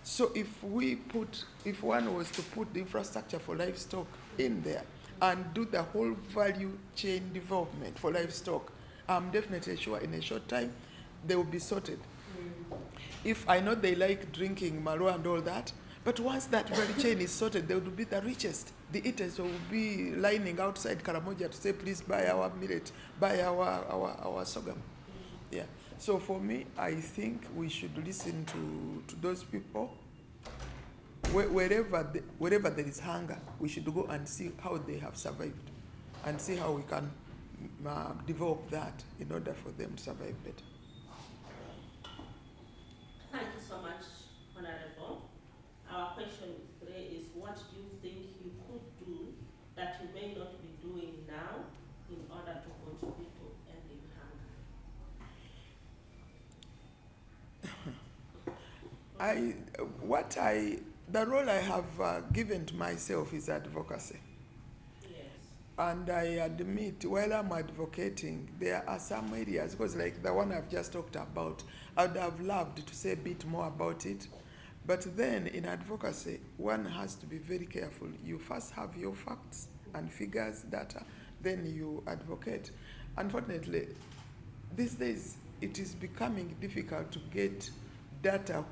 So if one was to put the infrastructure for livestock in there and do the whole value chain development for livestock, I'm definitely sure in a short time they will be sorted. If I know they like drinking Malua and all that, but once that value chain is sorted, they will be the richest. The eaters will be lining outside Karamoja to say, please buy our millet, buy our sorghum. Yeah. So for me, I think we should listen to those people. Wherever there is hunger, we should go and see how they have survived and see how we can develop that in order for them to survive better. Thank you so much, Honorable. Our question 3 is, what do you think you could do that you may not be doing now in order to contribute to ending hunger? The role I have given to myself is advocacy. Yes. And I admit, while I'm advocating, there are some areas, because like the one I've just talked about, I'd have loved to say a bit more about it. But then in advocacy, one has to be very careful. You first have your facts and figures, data, then you advocate. Unfortunately, these days, it is becoming difficult to get data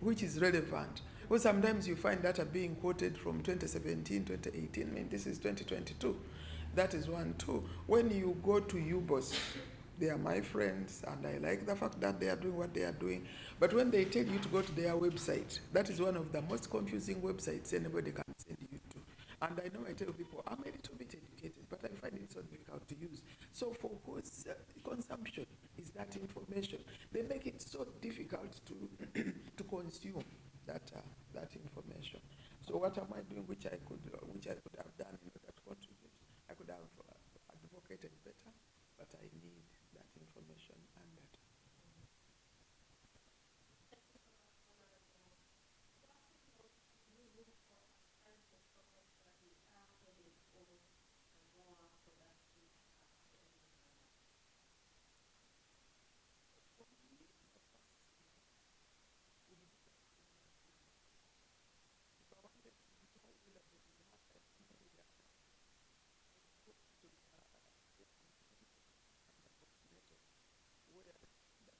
which is relevant. Well, sometimes you find data being quoted from 2017, 2018. I mean, this is 2022. That is one. Two, when you go to UBOS, they are my friends, and I like the fact that they are doing what they are doing. But when they tell you to go to their website, that is one of the most confusing websites anybody can send you to. And I know I tell people, I'm a little bit educated, but I find it so difficult to use. So for whose consumption is that information? They make it so difficult to to consume that information. So what am I doing which I could have done in order to contribute? I could have advocated better, but I need that information and that.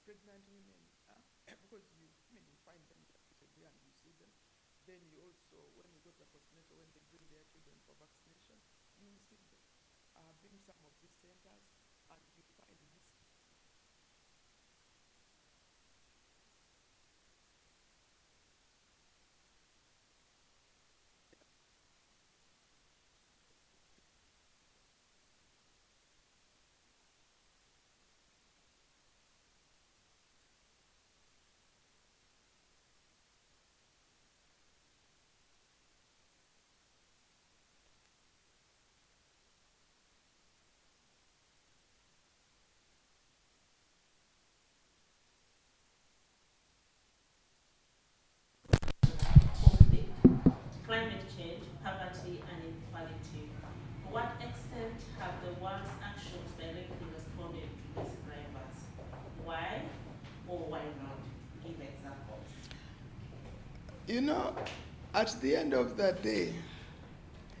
Pregnant women, because you find them there and you see them. Then you also, when you go to the postnatal, when they bring their children for vaccination, you will see them being some of these centers, and you find this. Conflict, climate change, poverty, and inequality. To what extent have the world's actions directly responded to these drivers? Why or why not? Give examples. At the end of the day,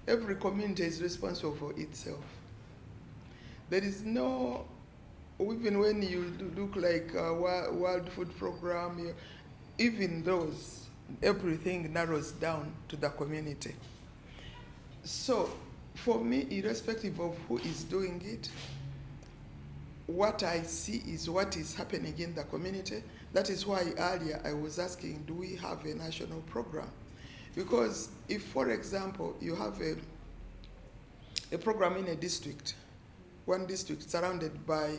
every community is responsible for itself. There is no, even when you look like a World Food Program, even those, everything narrows down to the community. So, for me, irrespective of who is doing it, what I see is what is happening in the community. That is why earlier I was asking, do we have a national program? Because if, for example, you have a program in a district, one district surrounded by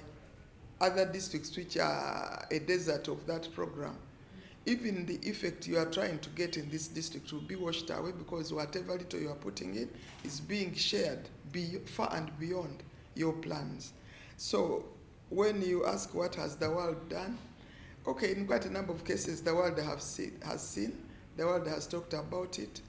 other districts which are a desert of that program, even the effect you are trying to get in this district will be washed away, because whatever little you are putting in is being shared far and beyond your plans. So when you ask what has the world done, okay, in quite a number of cases the world has seen, the world has talked about it,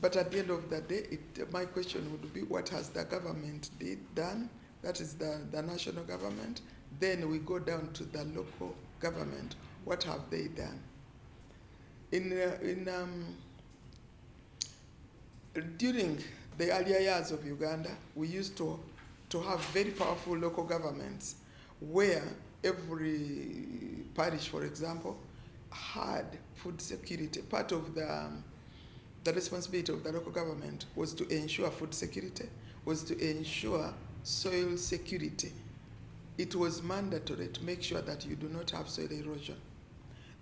but at the end of the day, my question would be, what has the government done? That is the national government. Then we go down to the local government. What have they done? During the earlier years of Uganda, we used to have very powerful local governments where every parish, for example, had food security. Part of the responsibility of the local government was to ensure food security, was to ensure soil security. It was mandatory to make sure that you do not have soil erosion.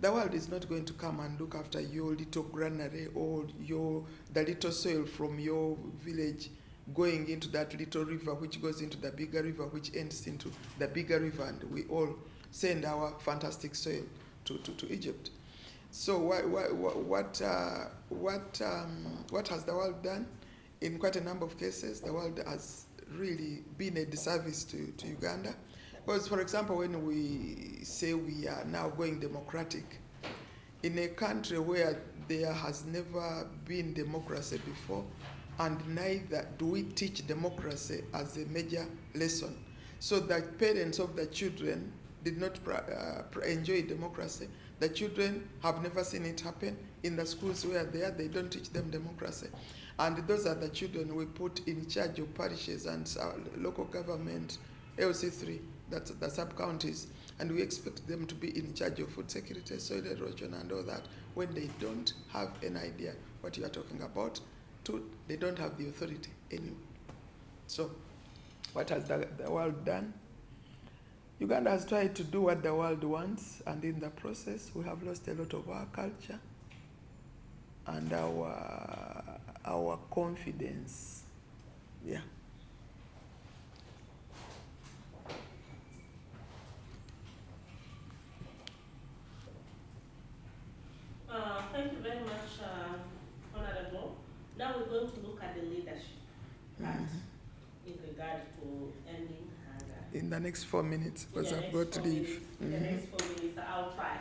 The world is not going to come and look after your little granary or the little soil from your village going into that little river, which goes into the bigger river, which ends into the bigger river, and we all send our fantastic soil to Egypt. So what has the world done? In quite a number of cases, the world has really been a disservice to Uganda. Because, for example, when we say we are now going democratic, in a country where there has never been democracy before, and neither do we teach democracy as a major lesson, so that parents of the children did not enjoy democracy. The children have never seen it happen. In the schools where they don't teach them democracy. And those are the children we put in charge of parishes and local government, LC3, that's the sub-counties, and we expect them to be in charge of food security, soil erosion, and all that, when they don't have an idea what you are talking about. Two, they don't have the authority anyway. So, what has the world done? Uganda has tried to do what the world wants, and in the process, we have lost a lot of our culture and our confidence. Yeah. Thank you very much, Honorable. Now we're going to look at the leadership part in regard to ending hunger. In the next 4 minutes, because I've got to leave. In the next 4 minutes, I'll try.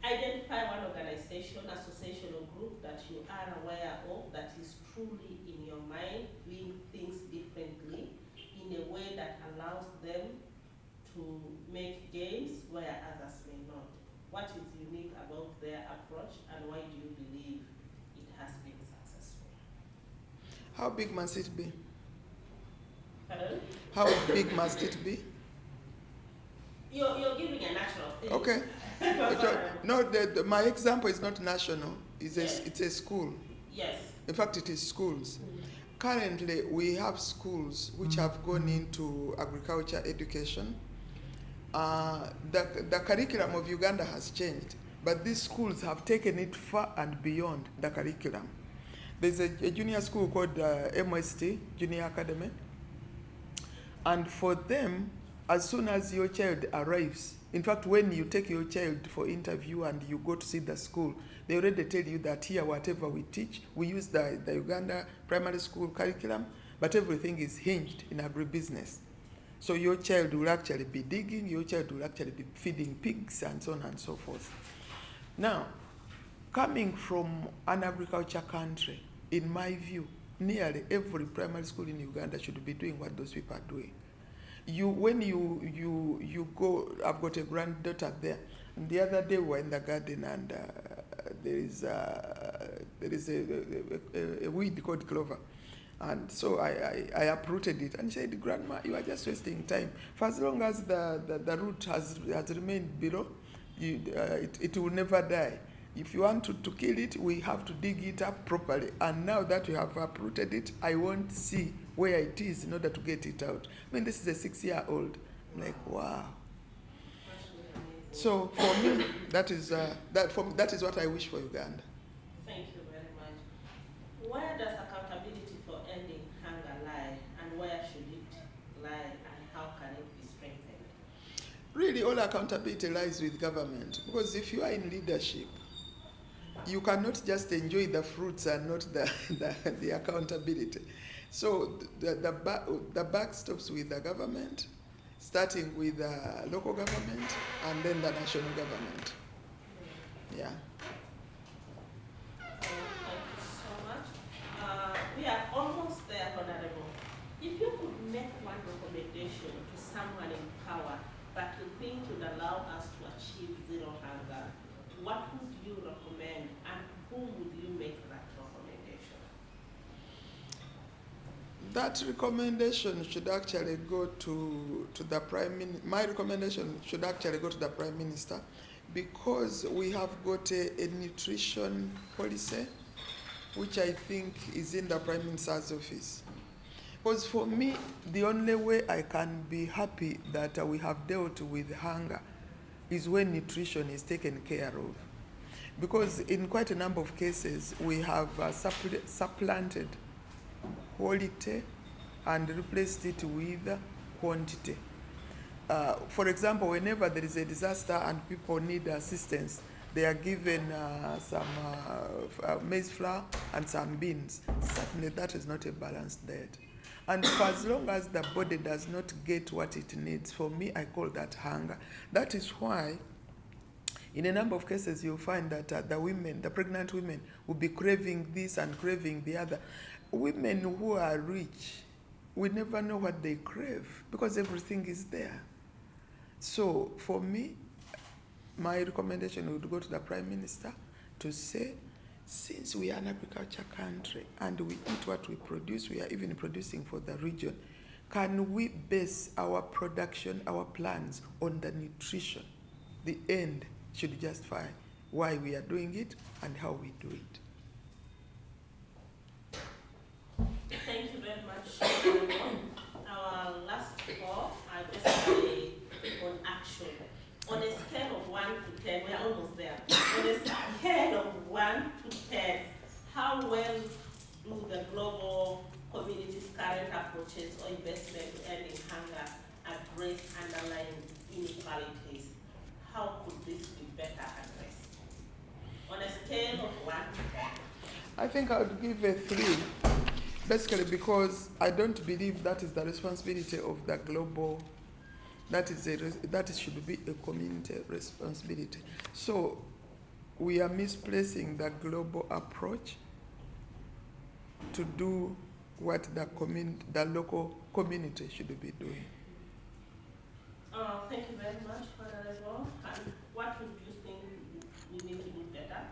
Identify one organization, association, or group that you are aware of that is truly in your mind doing things differently in a way that allows them to make gains where others may not. What is unique about their approach, and why do you believe it has been successful? How big must it be? Pardon? How big must it be? You're giving a national thing. Okay. No, my example is not national. It's a school. Yes. In fact, it is schools. Currently, we have schools which have gone into agriculture education. The curriculum of Uganda has changed, but these schools have taken it far and beyond the curriculum. There's a junior school called MST, Junior Academy, and for them, as soon as your child arrives, in fact, when you take your child for interview and you go to see the school, they already tell you that here, whatever we teach, we use the Uganda primary school curriculum, but everything is hinged in agribusiness. So your child will actually be digging, your child will actually be feeding pigs, and so on and so forth. Now, coming from an agriculture country, in my view, nearly every primary school in Uganda should be doing what those people are doing. When you go, I've got a granddaughter there, and the other day we were in the garden, and there is a weed called clover. And so I uprooted it, and she said, "Grandma, you are just wasting time. For as long as the root has remained below, it will never die. If you want to kill it, we have to dig it up properly. And now that we have uprooted it, I won't see where it is in order to get it out." I mean, this is a 6-year-old. I'm like, wow. So for me, that is what I wish for Uganda. Thank you very much. Where does accountability for ending hunger lie, and where should it lie, and how can it be strengthened? Really, all accountability lies with government, because if you are in leadership, you cannot just enjoy the fruits and not the accountability. So the buck stops with the government, starting with the local government and then the national government. Yeah. Thank you so much. We are almost there, Honorable. If you could make one recommendation to someone in power that you think would allow us to achieve zero hunger, what would you recommend, That recommendation should actually go to the Prime Minister. My recommendation should actually go to the Prime Minister, because we have got a nutrition policy which I think is in the Prime Minister's office. Because for me, the only way I can be happy that we have dealt with hunger is when nutrition is taken care of. Because in quite a number of cases, we have supplanted quality and replaced it with quantity. For example, whenever there is a disaster and people need assistance, they are given some maize flour and some beans. Certainly that is not a balanced diet. And for as long as the body does not get what it needs, for me, I call that hunger. That is why in a number of cases you'll find that the pregnant women, will be craving this and craving the other. Women who are rich, we never know what they crave because everything is there. So for me, my recommendation would go to the Prime Minister to say, since we are an agriculture country and we eat what we produce, we are even producing for the region, can we base our production, our plans on the nutrition? The end should justify why we are doing it and how we do it. Thank you very much. Our last four are basically on action. On a scale of 1 to 10, we are almost there. On a scale of 1 to 10, how well do the global community's current approaches or investment to ending hunger address underlying inequalities? How could this be better addressed? On a scale of 1 to 10. I think I would give a 3, basically because I don't believe that is the responsibility of the global. That should be a community responsibility. So we are misplacing the global approach to do what the local community should be doing. Thank you very much, Honorable. And what would you think we need to do better?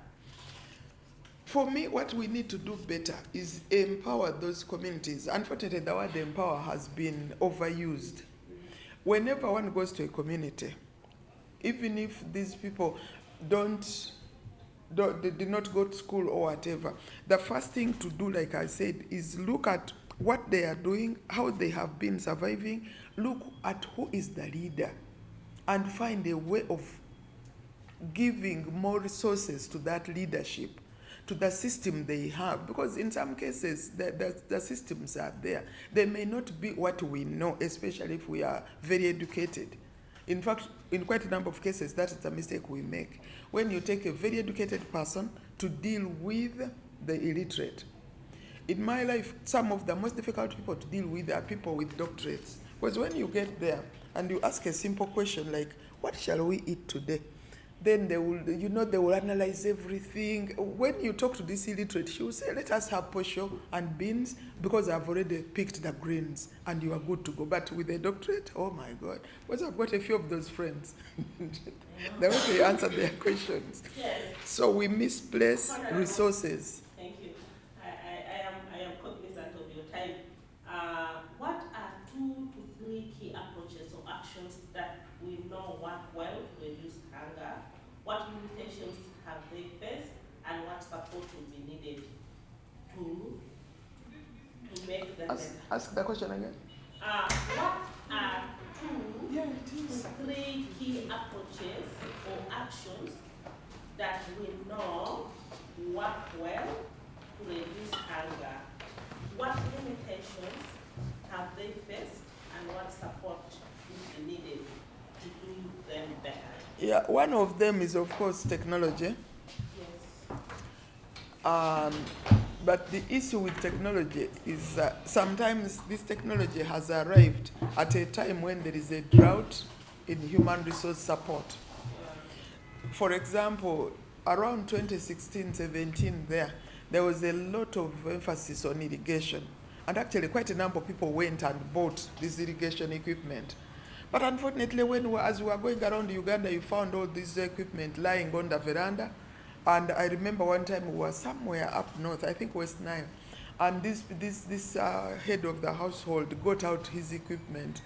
For me, what we need to do better is empower those communities. Unfortunately, the word empower has been overused. Whenever one goes to a community, even if these people they did not go to school or whatever, the first thing to do, like I said, is look at what they are doing, how they have been surviving, look at who is the leader, and find a way of giving more resources to that leadership, to the system they have, because in some cases the systems are there. They may not be what we know, especially if we are very educated. In fact, in quite a number of cases, that is the mistake we make. When you take a very educated person to deal with the illiterate. In my life, some of the most difficult people to deal with are people with doctorates. Because when you get there and you ask a simple question like, what shall we eat today? Then they will analyze everything. When you talk to this illiterate, she will say, let us have posho and beans because I've already picked the greens and you are good to go. But with a doctorate, oh my God. Because I've got a few of those friends. The way they answer their questions. Yes. So we misplace resources. Thank you. I am cognizant of your time. What are 2 to 3 key approaches or actions that we know work well to reduce hunger? What limitations have they faced, and what support will be needed to make them better? Ask the question again. What are 2 to 3 key approaches or actions that we know work well to reduce hunger? What limitations have they faced, and what support will be needed to do them better? Yeah, one of them is, of course, technology. Yes. But the issue with technology is sometimes this technology has arrived at a time when there is a drought in human resource support. Yeah. For example, around 2016-17 there was a lot of emphasis on irrigation. And actually quite a number of people went and bought this irrigation equipment. But unfortunately, as we were going around Uganda, you found all this equipment lying on the veranda. And I remember one time we were somewhere up north, I think West Nile, And this head of the household got out his equipment.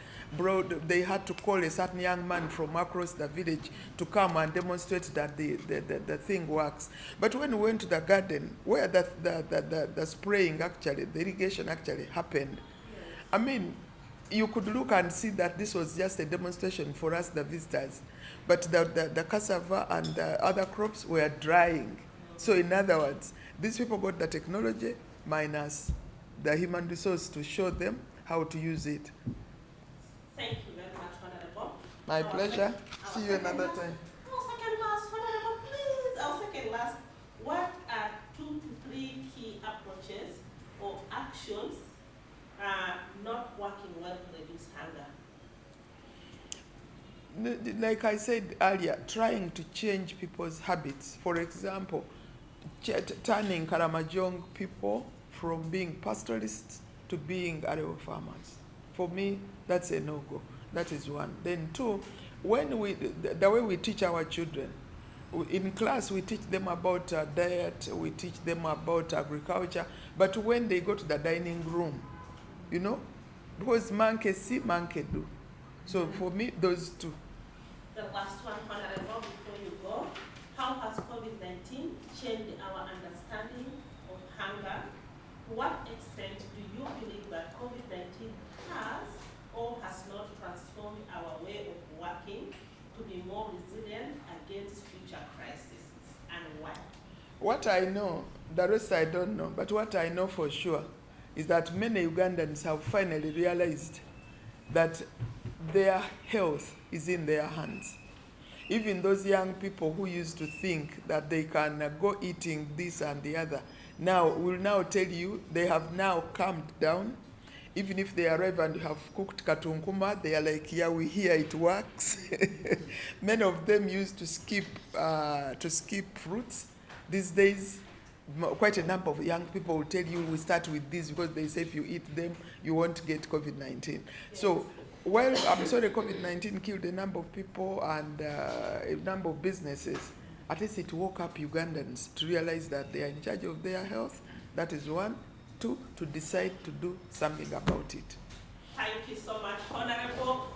They had to call a certain young man from across the village to come and demonstrate that the thing works. But when we went to the garden, where the spraying actually, the irrigation actually happened, I mean, you could look and see that this was just a demonstration for us, the visitors. But the cassava and the other crops were drying. So in other words, these people got the technology minus the human resource to show them how to use it. Thank you very much, Honorable. My pleasure. See you another time. Our second last, Honorable, please. Our second last. What are 2 to 3 key approaches or actions not working well to reduce hunger? Like I said earlier, trying to change people's habits. For example, turning Karamajong people from being pastoralists to being arable farmers. For me, that's a no-go. That is one. Then 2, when the way we teach our children, in class we teach them about diet, we teach them about agriculture, but when they go to the dining room, you know, because monkey see, monkey do. So for me, those 2. The last one, Honorable, before you go, how has COVID-19 changed our understanding of hunger? To what extent do you believe that COVID-19 has or has not transformed our way of working to be more resilient against future crises, and why? What I know, the rest I don't know, but what I know for sure is that many Ugandans have finally realized that their health is in their hands. Even those young people who used to think that they can go eating this and the other, now will now tell you they have now calmed down. Even if they arrive and have cooked katunkuma, they are like, yeah, we hear it works. Many of them used to skip fruits. These days, quite a number of young people will tell you we start with this because they say if you eat them, you won't get COVID-19. Yes. So, while I'm sorry COVID-19 killed a number of people and a number of businesses, at least it woke up Ugandans to realize that they are in charge of their health. That is 1. 2, to decide to do something about it. Thank you so much, Honorable.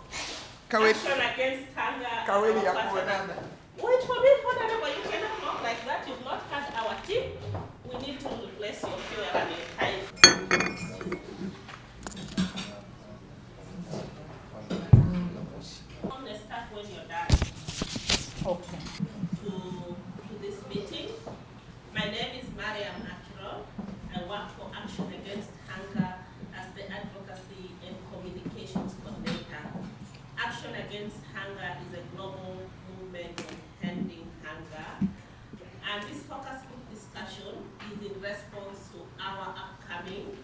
Action against hunger. Wait for me, Honorable. You cannot talk like that. You've not had our tip. We need to replace your fuel and your time. Let's start when you're done. Okay. To this meeting. My name is Mariam Akiro. I work for Action Against Hunger as the Advocacy and Communications Coordinator. Action Against Hunger is a global movement of ending hunger. And this focus group discussion is in response to our upcoming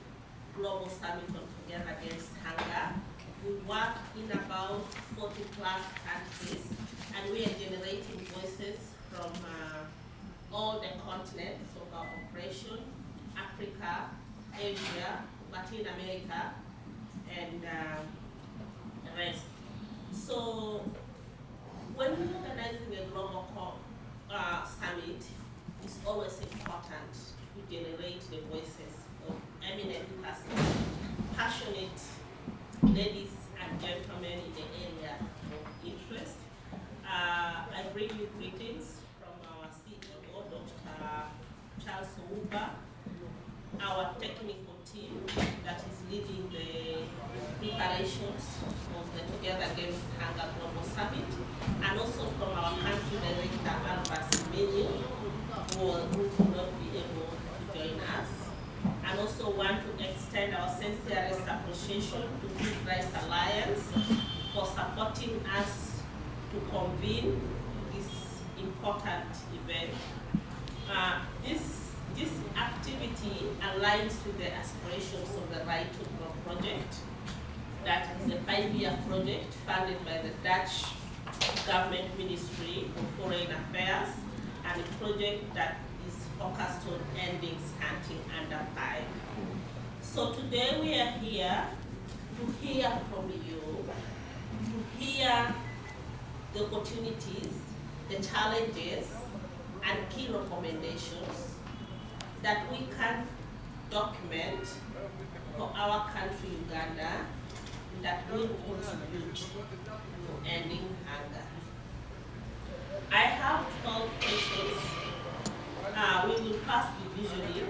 Global Summit on Together Against Hunger. We work in about 40+ countries, and we are generating voices from all the continents of our operation: Africa, Asia, Latin America, and the rest. So when we're organizing a global summit, it's always important to generate the voices of eminent persons, passionate ladies and gentlemen in the area of interest. I bring you greetings from our CEO, Dr. Charles Ouba, our technical team that is leading the preparations of the Together Against Hunger Global Summit, and also from our country director, Albert Simini, who could not be able to join us. And also want to extend our sincerest appreciation to Food Rights Alliance for supporting us to convene this important event. This activity aligns with the aspirations of the Right to Grow project. That is a 5-year project funded by the Dutch Government Ministry of Foreign Affairs, and a project that is focused on ending stunting under 5. So today we are here to hear from you, to hear the opportunities, the challenges, and key recommendations that we can document for our country, Uganda, that will contribute to ending hunger. I have 12 questions. We will first be visually,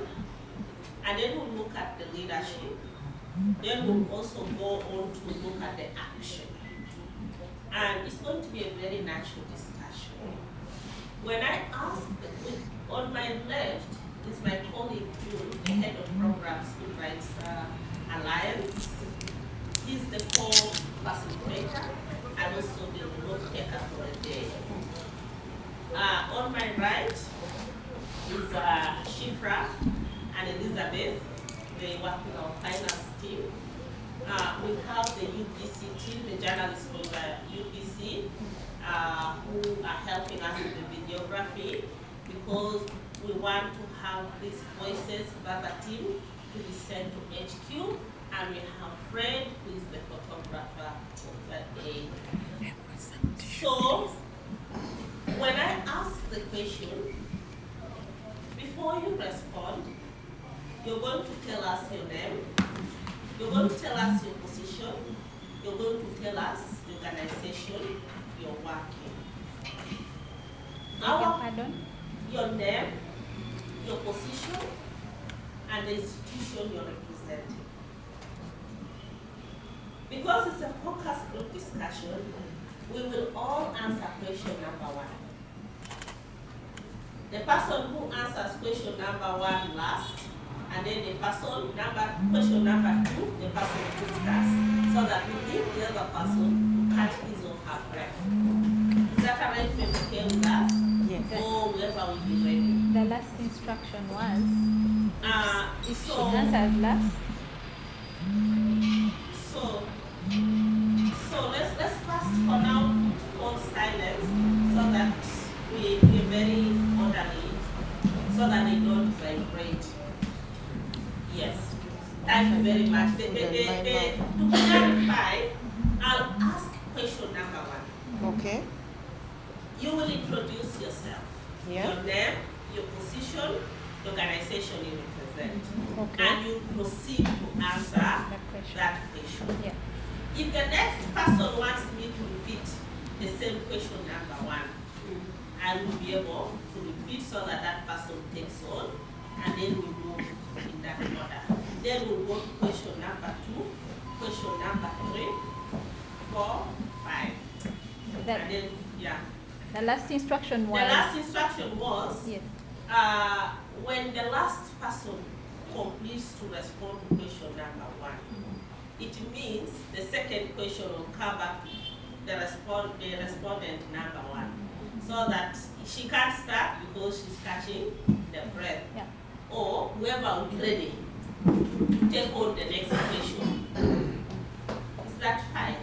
and then we'll look at the leadership. Then we'll also go on to look at the action. And it's going to be a very natural discussion. When I ask, on my left is my colleague June, the head of programs with Rights Alliance. He's the co-facilitator and also the note taker for the day. On my right is Shifra and Elizabeth. They work with our finance team. We have the UBC team, the journalists from the UBC, who are helping us with the videography, because we want to have these voices verbatim to be sent to HQ, and we have Fred, who is the photographer of that day. So, when I ask the question, before you respond, you're going to tell us your name, you're going to tell us your position, you're going to tell us the organization you're working. Your name, your position, and the institution you're representing. Because it's a focus group discussion, we will all answer question number 1. The person who answers question number 1 last, and then the question number 2, the person who starts, so that we leave the other person to catch his or her breath. Is that arrangement okay with us? Yes. Or whoever will be ready? The last instruction was, if she so answers last, let's first for now hold silence so that we're very orderly, so that they don't vibrate. Yes. Thank you very much. To clarify, I'll ask question number 1. Okay. You will introduce yourself. Yeah. Your name, your position, the organization you represent. Okay. And you proceed to answer question. that question. Yeah. If the next person wants me to repeat the same question number 1, I will be able to repeat so that that person takes on, and then we move in that order. Then we'll go to question number 2, question number 3, 4, 5. And then, yeah. The last instruction was. The last instruction was, Yes. when the last person completes to respond to question number 1, it means the second question will come back to the respondent number 1, so that she can't start because she's catching the breath. Yeah. Or whoever will be ready to take on the next question. Is that fine?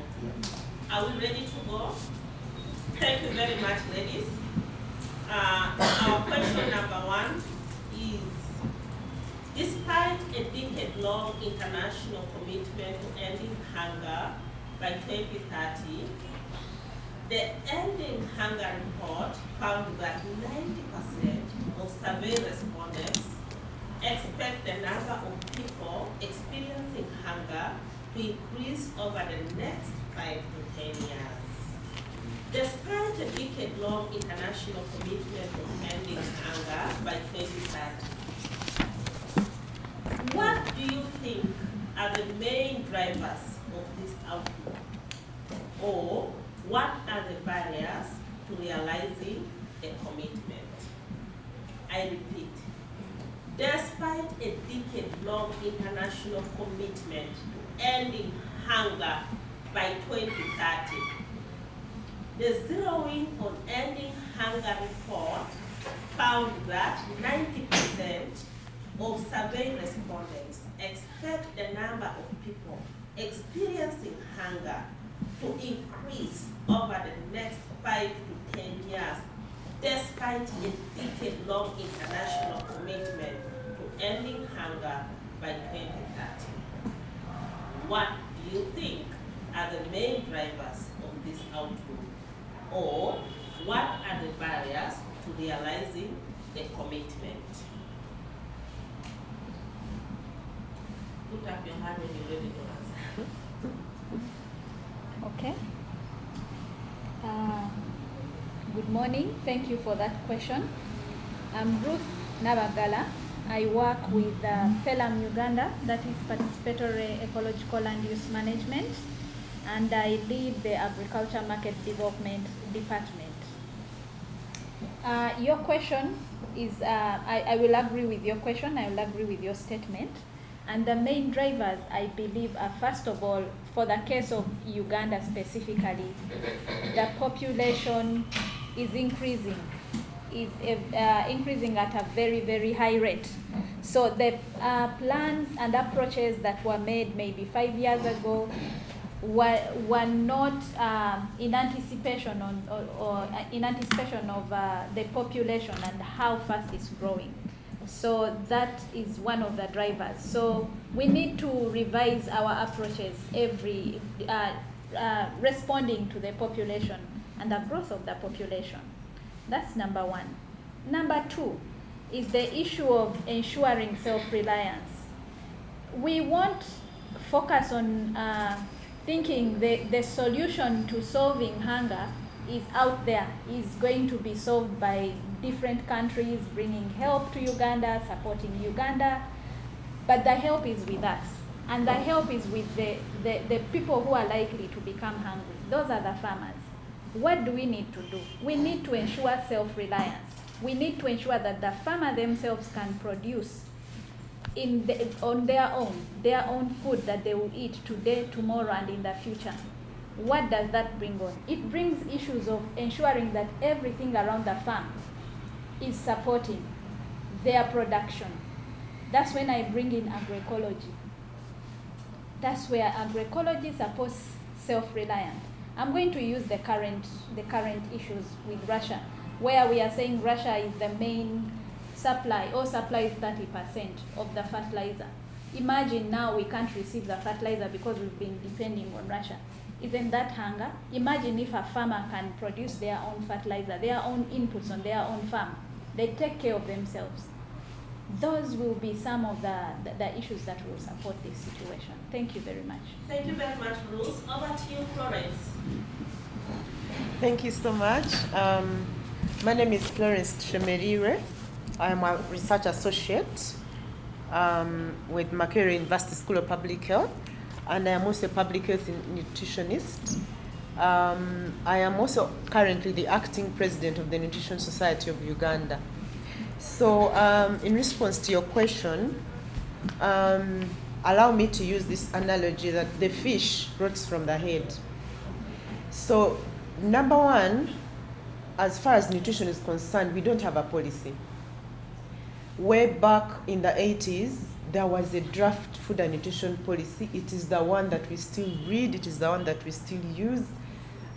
Are we ready to go? Thank you very much, ladies. Our question number 1 is, despite a decade-long international commitment to ending hunger by 2030, the Ending Hunger report found that 90% of survey respondents expect the number of people experiencing hunger to increase over the next 5 to 10 years. Despite a decade-long international commitment to ending hunger by 2030, what do you think are the main drivers of this outlook? Or what are the barriers to realizing a commitment? I repeat, despite a decade-long international commitment to ending hunger by 2030, the Zeroing on Ending Hunger report found that 90% of survey respondents expect the number of people experiencing hunger to increase over the next 5 to 10 years, despite a decade-long international commitment to ending hunger by 2030. What do you think are the main drivers of this outlook? Or what are the barriers to realizing the commitment? put up your hand when you're ready to answer. Okay. Good morning. Thank you for that question. I'm Ruth Nabagala. I work with PELAM Uganda, that is Participatory Ecological Land Use Management, and I lead the Agriculture Market Development Department. Your question is, I will agree with your question, I will agree with your statement. And the main drivers, I believe, are first of all, for the case of Uganda specifically, the population is increasing at a very, very high rate. So the plans and approaches that were made maybe 5 years ago were not in anticipation of the population and how fast it's growing. So that is one of the drivers. So we need to revise our approaches responding to the population and the growth of the population. That's number one. Number two is the issue of ensuring self-reliance. We won't focus on thinking the solution to solving hunger is out there, is going to be solved by different countries bringing help to Uganda, supporting Uganda, but the help is with us. And the help is with the people who are likely to become hungry. Those are the farmers. What do we need to do? We need to ensure self-reliance. We need to ensure that the farmer themselves can produce on their own food that they will eat today, tomorrow, and in the future. What does that bring on? It brings issues of ensuring that everything around the farm is supporting their production. That's when I bring in agroecology. That's where agroecology supports self-reliant. I'm going to use the current issues with Russia, where we are saying Russia is the main supply, or supplies 30% of the fertilizer. Imagine now we can't receive the fertilizer because we've been depending on Russia. Isn't that hunger? Imagine if a farmer can produce their own fertilizer, their own inputs on their own farm. They take care of themselves. Those will be some of the issues that will support this situation. Thank you very much. Thank you very much, Ruth. Over to you, Florence. Thank you so much. My name is Florence Shemerire. I am a research associate with Makerere University School of Public Health, and I am also a public health nutritionist. I am also currently the acting president of the Nutrition Society of Uganda. So in response to your question, allow me to use this analogy that the fish rots from the head. So number one, as far as nutrition is concerned, we don't have a policy. Way back in the 80s, there was a draft food and nutrition policy. It is the one that we still read. It is the one that we still use.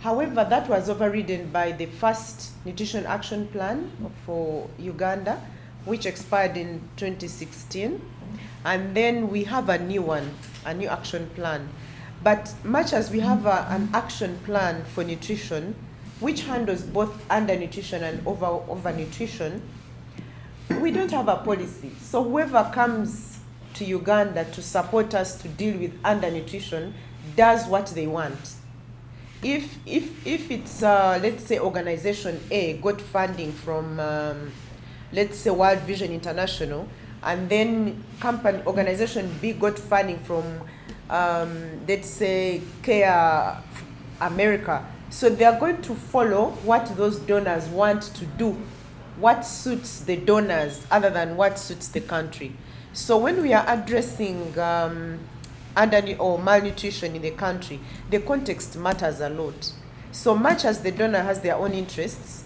However, that was overridden by the first Nutrition Action Plan for Uganda, which expired in 2016. And then we have a new one, a new action plan. But much as we have an action plan for nutrition, which handles both undernutrition and overnutrition, we don't have a policy. So whoever comes to Uganda to support us to deal with undernutrition does what they want. If it's, let's say, organization A got funding from, let's say, World Vision International, and then organization B got funding from, let's say, Care America, so they are going to follow what those donors want to do, what suits the donors other than what suits the country. So when we are addressing malnutrition in the country, the context matters a lot. So much as the donor has their own interests,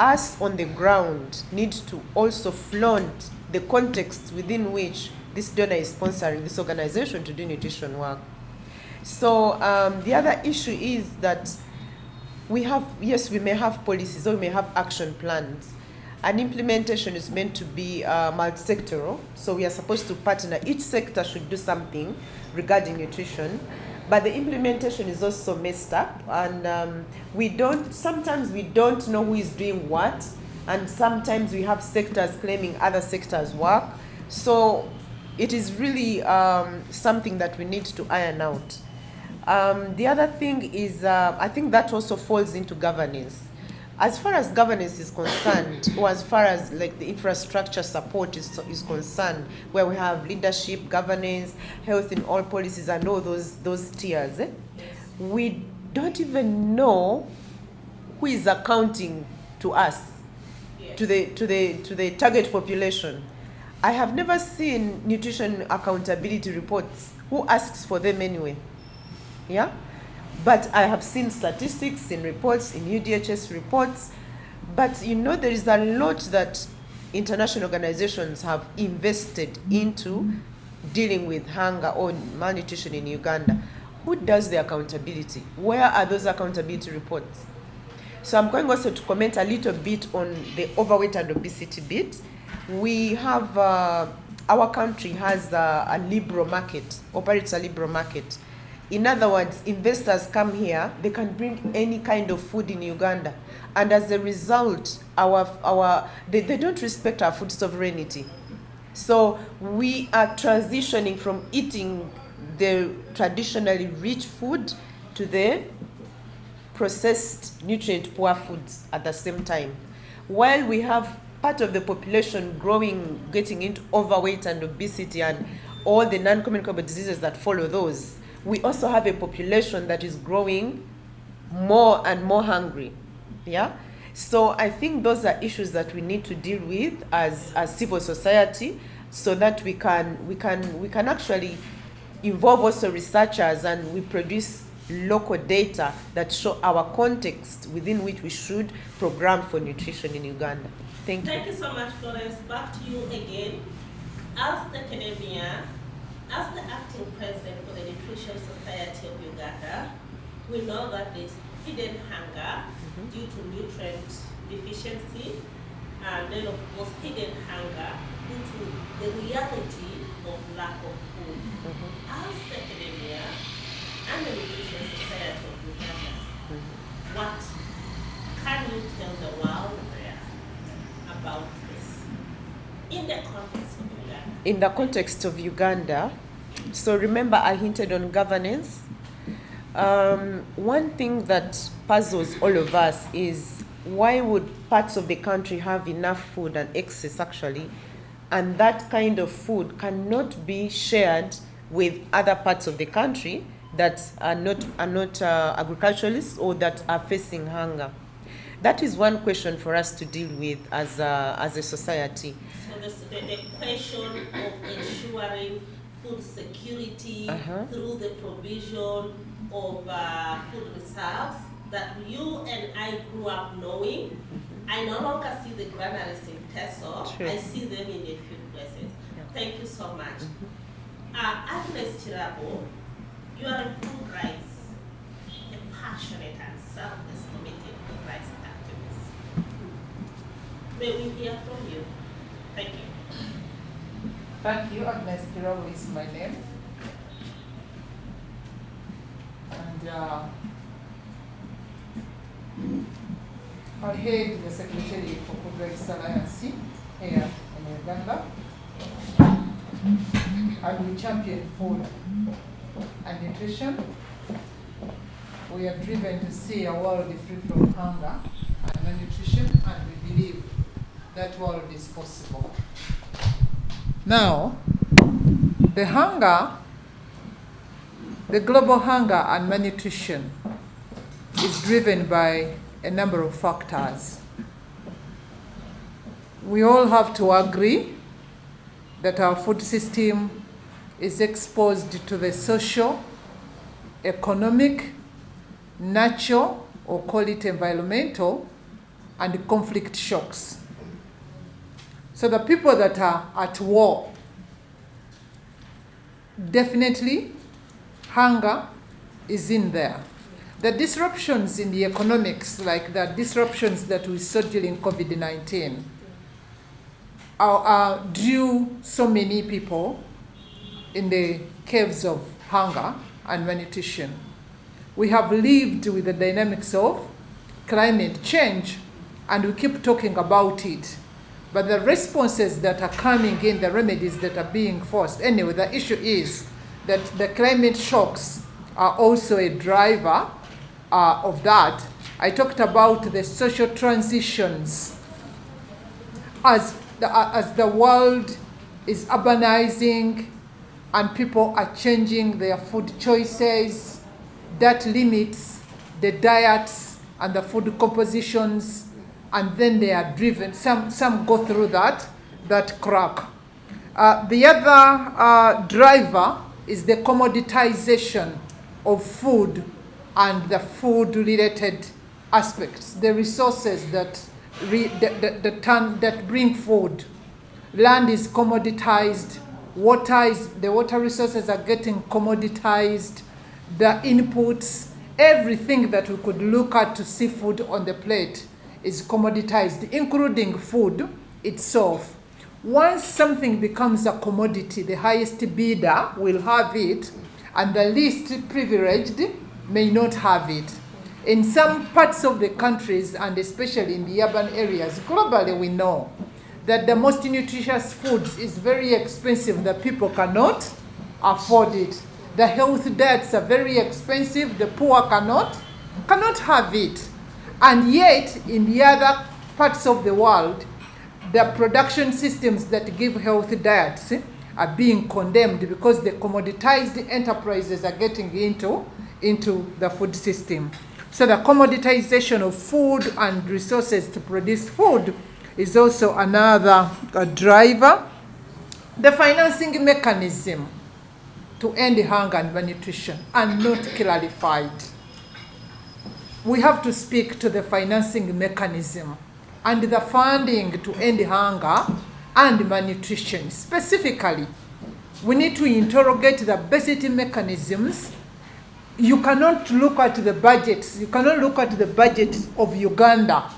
us on the ground need to also flaunt the context within which this donor is sponsoring this organization to do nutrition work. So the other issue is that we may have policies or we may have action plans. And implementation is meant to be multi-sectoral. So we are supposed to partner. Each sector should do something regarding nutrition. But the implementation is also messed up. And sometimes we don't know who is doing what. And sometimes we have sectors claiming other sectors' work. So it is really something that we need to iron out. The other thing is, I think that also falls into governance. As far as governance is concerned, or as far as like the infrastructure support is concerned, where we have leadership, governance, health in all policies, and all those tiers, we don't even know who is accounting to us, to the target population. I have never seen nutrition accountability reports. Who asks for them anyway? Yeah? But I have seen statistics in reports, in UDHS reports. But you know, there is a lot that international organizations have invested into dealing with hunger or malnutrition in Uganda. Who does the accountability? Where are those accountability reports? So I'm going also to comment a little bit on the overweight and obesity bit. We have, our country has a liberal market, operates a liberal market. In other words, investors come here, they can bring any kind of food in Uganda. And as a result, they don't respect our food sovereignty. So we are transitioning from eating the traditionally rich food to the processed, nutrient-poor foods at the same time. While we have part of the population growing, getting into overweight and obesity and all the non-communicable diseases that follow those, we also have a population that is growing more and more hungry. Yeah? So I think those are issues that we need to deal with as civil society, so that we can actually involve also researchers, and we produce local data that show our context within which we should program for nutrition in Uganda. Thank you. Thank you so much, Florence. Back to you again. As the academia, as the acting president for the Nutrition Society of Uganda, we know that there's hidden hunger due to nutrient deficiency, and then of course hidden hunger due to the reality of lack of food. As the academia and the Nutrition Society of Uganda, what can you tell the world there about this in the context of Uganda? In the context of Uganda, so remember I hinted on governance. One thing that puzzles all of us is, why would parts of the country have enough food and excess actually, and that kind of food cannot be shared with other parts of the country that are not agriculturalists or that are facing hunger? That is one question for us to deal with as a society. So the question of ensuring food security through the provision of food reserves that you and I grew up knowing. I no longer see the granaries in Teso. True. I see them in a few places. Yeah. Thank you so much. Agnes Chirabo, you are a food rights, a passionate and selfless committed food rights activist. May we hear from you? Thank you. Thank you. Agnes Chirabo is my name. And I head the Secretary for Food Rights Alliance here in Uganda. And we champion food and nutrition. We are driven to see a world free from hunger and malnutrition, and we believe that world is possible. Now, the global hunger and malnutrition is driven by a number of factors. We all have to agree that our food system is exposed to the social, economic, natural, or call it environmental, and conflict shocks. So the people that are at war, definitely hunger is in there. The disruptions in the economics, like the disruptions that we saw during COVID-19, drew so many people in the caves of hunger and malnutrition. We have lived with the dynamics of climate change, and we keep talking about it. but the responses that are coming in, the remedies that are being forced. Anyway, the issue is that the climate shocks are also a driver of that. I talked about the social transitions. As the world is urbanizing and people are changing their food choices, that limits the diets and the food compositions, and then they are driven. Some go through that crack. The other driver is the commoditization of food and the food-related aspects, the resources that bring food. Land is commoditized. The water resources are getting commoditized. The inputs, everything that we could look at to see food on the plate is commoditized, including food itself. Once something becomes a commodity, the highest bidder will have it, and the least privileged may not have it. In some parts of the countries, and especially in the urban areas, globally we know that the most nutritious foods is very expensive, that people cannot afford it. The health diets are very expensive, the poor cannot have it. And yet, in the other parts of the world, the production systems that give healthy diets are being condemned because the commoditized enterprises are getting into the food system. So the commoditization of food and resources to produce food is also another driver. The financing mechanism to end hunger and malnutrition are not clarified. We have to speak to the financing mechanism and the funding to end hunger and malnutrition. Specifically, we need to interrogate the basic mechanisms. You cannot look at the budgets. You cannot look at the budget of Uganda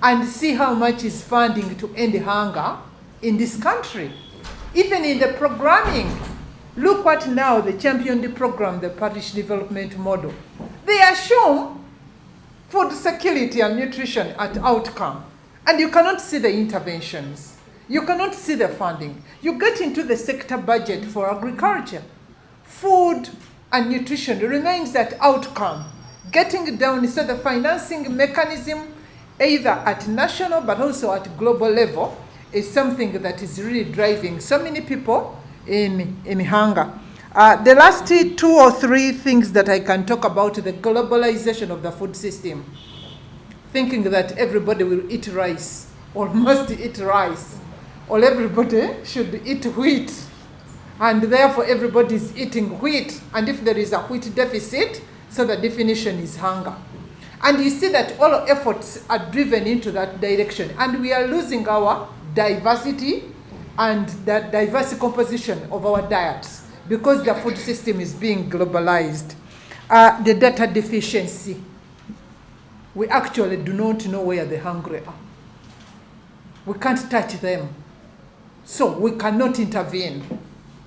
and see how much is funding to end hunger in this country. Even in the programming, look at now the championed program, the Parish Development Model. They assume food security and nutrition at outcome, and you cannot see the interventions. You cannot see the funding. You get into the sector budget for agriculture. Food and nutrition remains at outcome, getting down. So the financing mechanism, either at national but also at global level, is something that is really driving so many people in hunger. The last 2 or 3 things that I can talk about, the globalization of the food system, thinking that everybody will eat rice or must eat rice, or everybody should eat wheat, and therefore everybody is eating wheat, and if there is a wheat deficit, so the definition is hunger. And you see that all efforts are driven into that direction, and we are losing our diversity and the diverse composition of our diets because the food system is being globalized. The data deficiency. We actually do not know where the hungry are. We can't touch them, so we cannot intervene.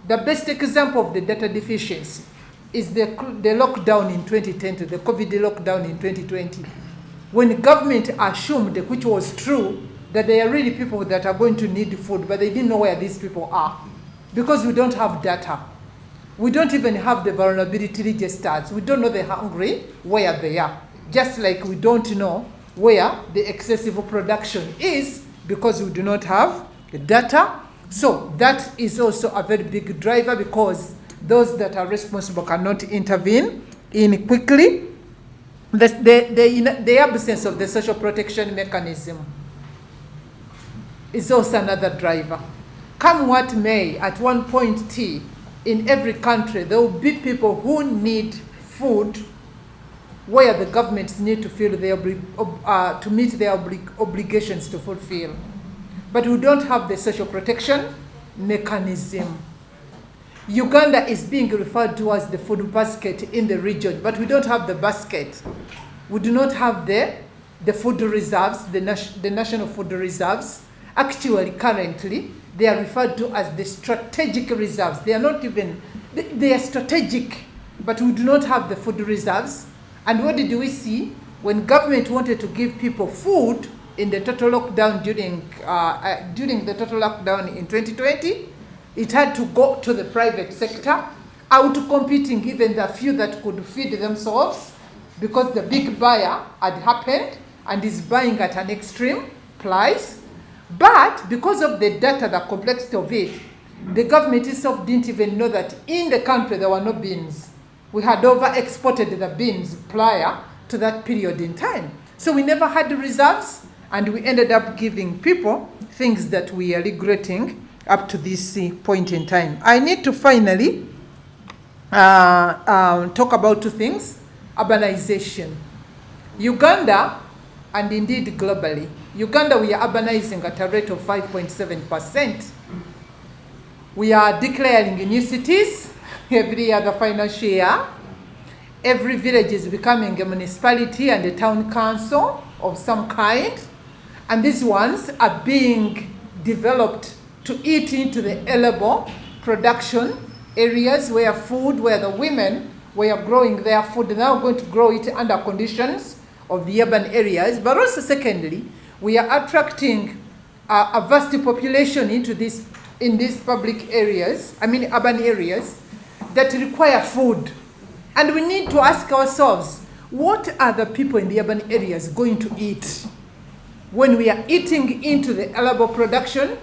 The best example of the data deficiency is the lockdown in 2020, the COVID lockdown in 2020, when the government assumed, which was true, that there are really people that are going to need food, but they didn't know where these people are because we don't have data. We don't even have the vulnerability registers. We don't know the hungry, where they are. Just like we don't know where the excessive production is because we do not have data. So that is also a very big driver because those that are responsible cannot intervene in quickly. The absence of the social protection mechanism is also another driver. Come what may, at one point T, in every country, there will be people who need food where the governments need to feel to meet their obligations to fulfill. But we don't have the social protection mechanism. Uganda is being referred to as the food basket in the region, but we don't have the basket. We do not have the food reserves, the national food reserves. Actually, currently, they are referred to as the strategic reserves. They are not even, they are strategic, but we do not have the food reserves. And what did we see? When government wanted to give people food, in the total lockdown during the total lockdown in 2020. It had to go to the private sector, out competing even the few that could feed themselves, because the big buyer had happened and is buying at an extreme price. But because of the data, the complexity of it, the government itself didn't even know that in the country there were no beans. We had over-exported the beans prior to that period in time. So we never had the reserves, and we ended up giving people things that we are regretting up to this point in time. I need to finally talk about two things. Urbanization. Uganda, and indeed globally, Uganda, we are urbanizing at a rate of 5.7%. We are declaring new cities every other financial year. Every village is becoming a municipality and a town council of some kind. And these ones are being developed to eat into the arable production areas where the women were growing their food, now going to grow it under conditions of the urban areas. But also secondly, we are attracting a vast population in these public areas, urban areas, that require food. And we need to ask ourselves, what are the people in the urban areas going to eat? When we are eating into the arable production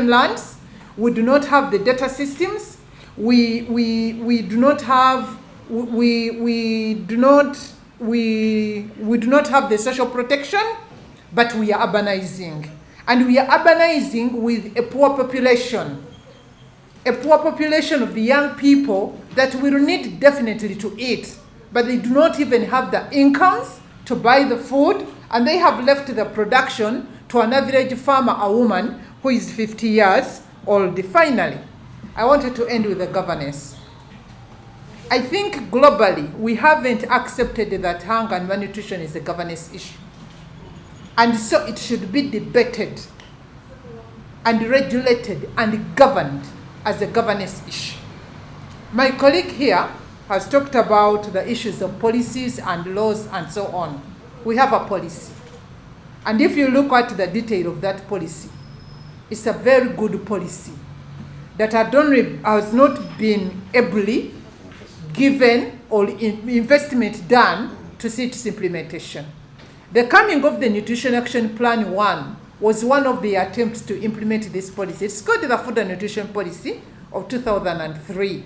lands, we do not have the data systems, we do not have the social protection, but we are urbanizing. And we are urbanizing with a poor population of the young people that will need definitely to eat, but they do not even have the incomes to buy the food, and they have left the production to an average farmer, a woman who is 50 years old. Finally, I wanted to end with the governance. I think globally, we haven't accepted that hunger and malnutrition is a governance issue. And so it should be debated and regulated and governed as a governance issue. My colleague here has talked about the issues of policies and laws and so on. We have a policy. And if you look at the detail of that policy, it's a very good policy that has not been ably given or investment done to see its implementation. The coming of the Nutrition Action Plan 1 was one of the attempts to implement this policy. It's called the Food and Nutrition Policy of 2003.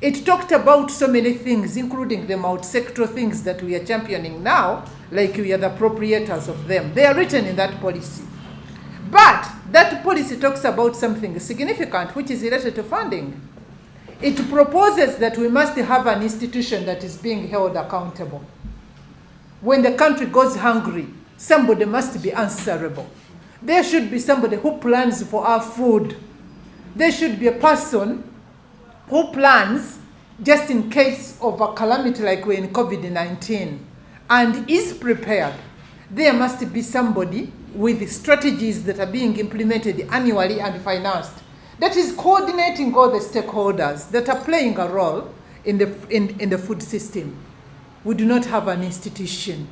It talked about so many things, including the multi-sectoral things that we are championing now, like we are the proprietors of them. They are written in that policy. But that policy talks about something significant, which is related to funding. It proposes that we must have an institution that is being held accountable. When the country goes hungry, somebody must be answerable. There should be somebody who plans for our food. There should be a person who plans just in case of a calamity like we're in COVID-19 and is prepared. There must be somebody with strategies that are being implemented annually and financed, that is coordinating all the stakeholders that are playing a role in the food system. We do not have an institution.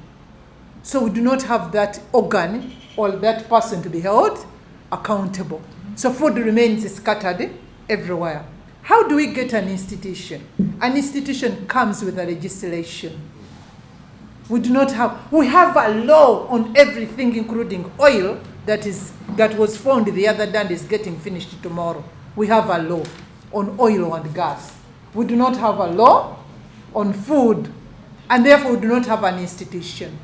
So we do not have that organ or that person to be held accountable. So food remains scattered everywhere. How do we get an institution? An institution comes with a legislation. We have a law on everything, including oil that was found the other day and is getting finished tomorrow. We have a law on oil and gas. We do not have a law on food, and therefore we do not have an institution.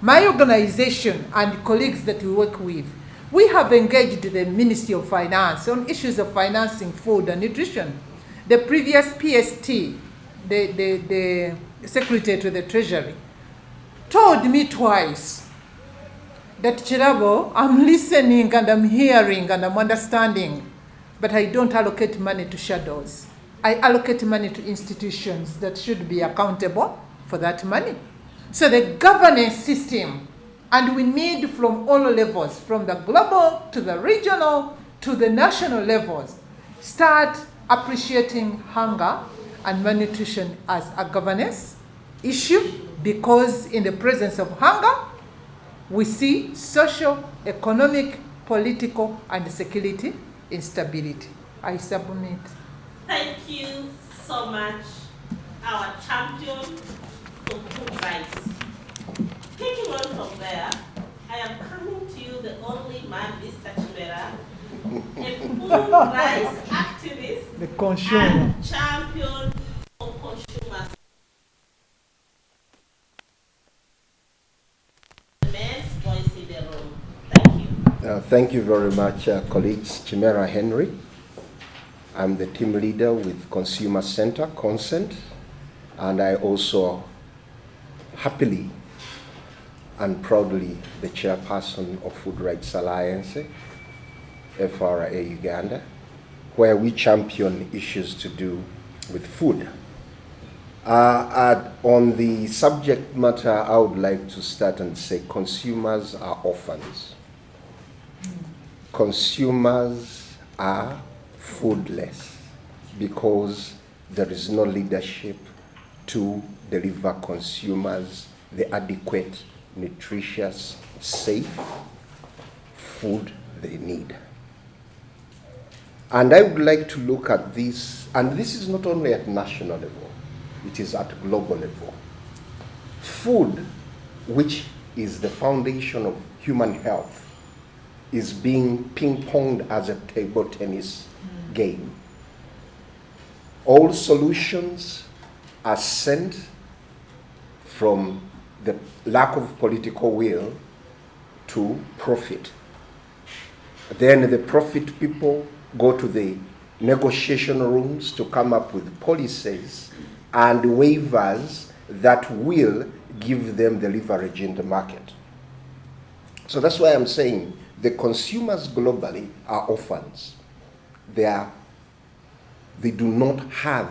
My organization and colleagues that we work with, we have engaged the Ministry of Finance on issues of financing food and nutrition. The previous PST, the Secretary to the Treasury, told me twice that, Chirabo, I'm listening and I'm hearing and I'm understanding, but I don't allocate money to shadows. I allocate money to institutions that should be accountable for that money. So the governance system, and we need from all levels, from the global to the regional to the national levels, start appreciating hunger and malnutrition as a governance issue, because in the presence of hunger, we see social, economic, political, and security instability. I submit. Thank you so much, our champion for food rights. Taking on from there, I am coming to you, the only man, Mr. Chimera, a food rights activist The consumer. and champion for consumers. The man's voice in the room. Thank you. Thank you very much, colleagues. Chimera Henry. I'm the team leader with Consumer Center, Consent, and I also happily and proudly the chairperson of Food Rights Alliance, FRA Uganda, where we champion issues to do with food. On the subject matter, I would like to start and say consumers are orphans. Consumers are foodless because there is no leadership to deliver consumers the adequate, nutritious, safe food they need. And I would like to look at this, and this is not only at national level, it is at global level. Food, which is the foundation of human health, is being ping-ponged as a table tennis game. All solutions are sent from the lack of political will to profit. Then the profit people go to the negotiation rooms to come up with policies and waivers that will give them the leverage in the market. So that's why I'm saying the consumers globally are orphans. They do not have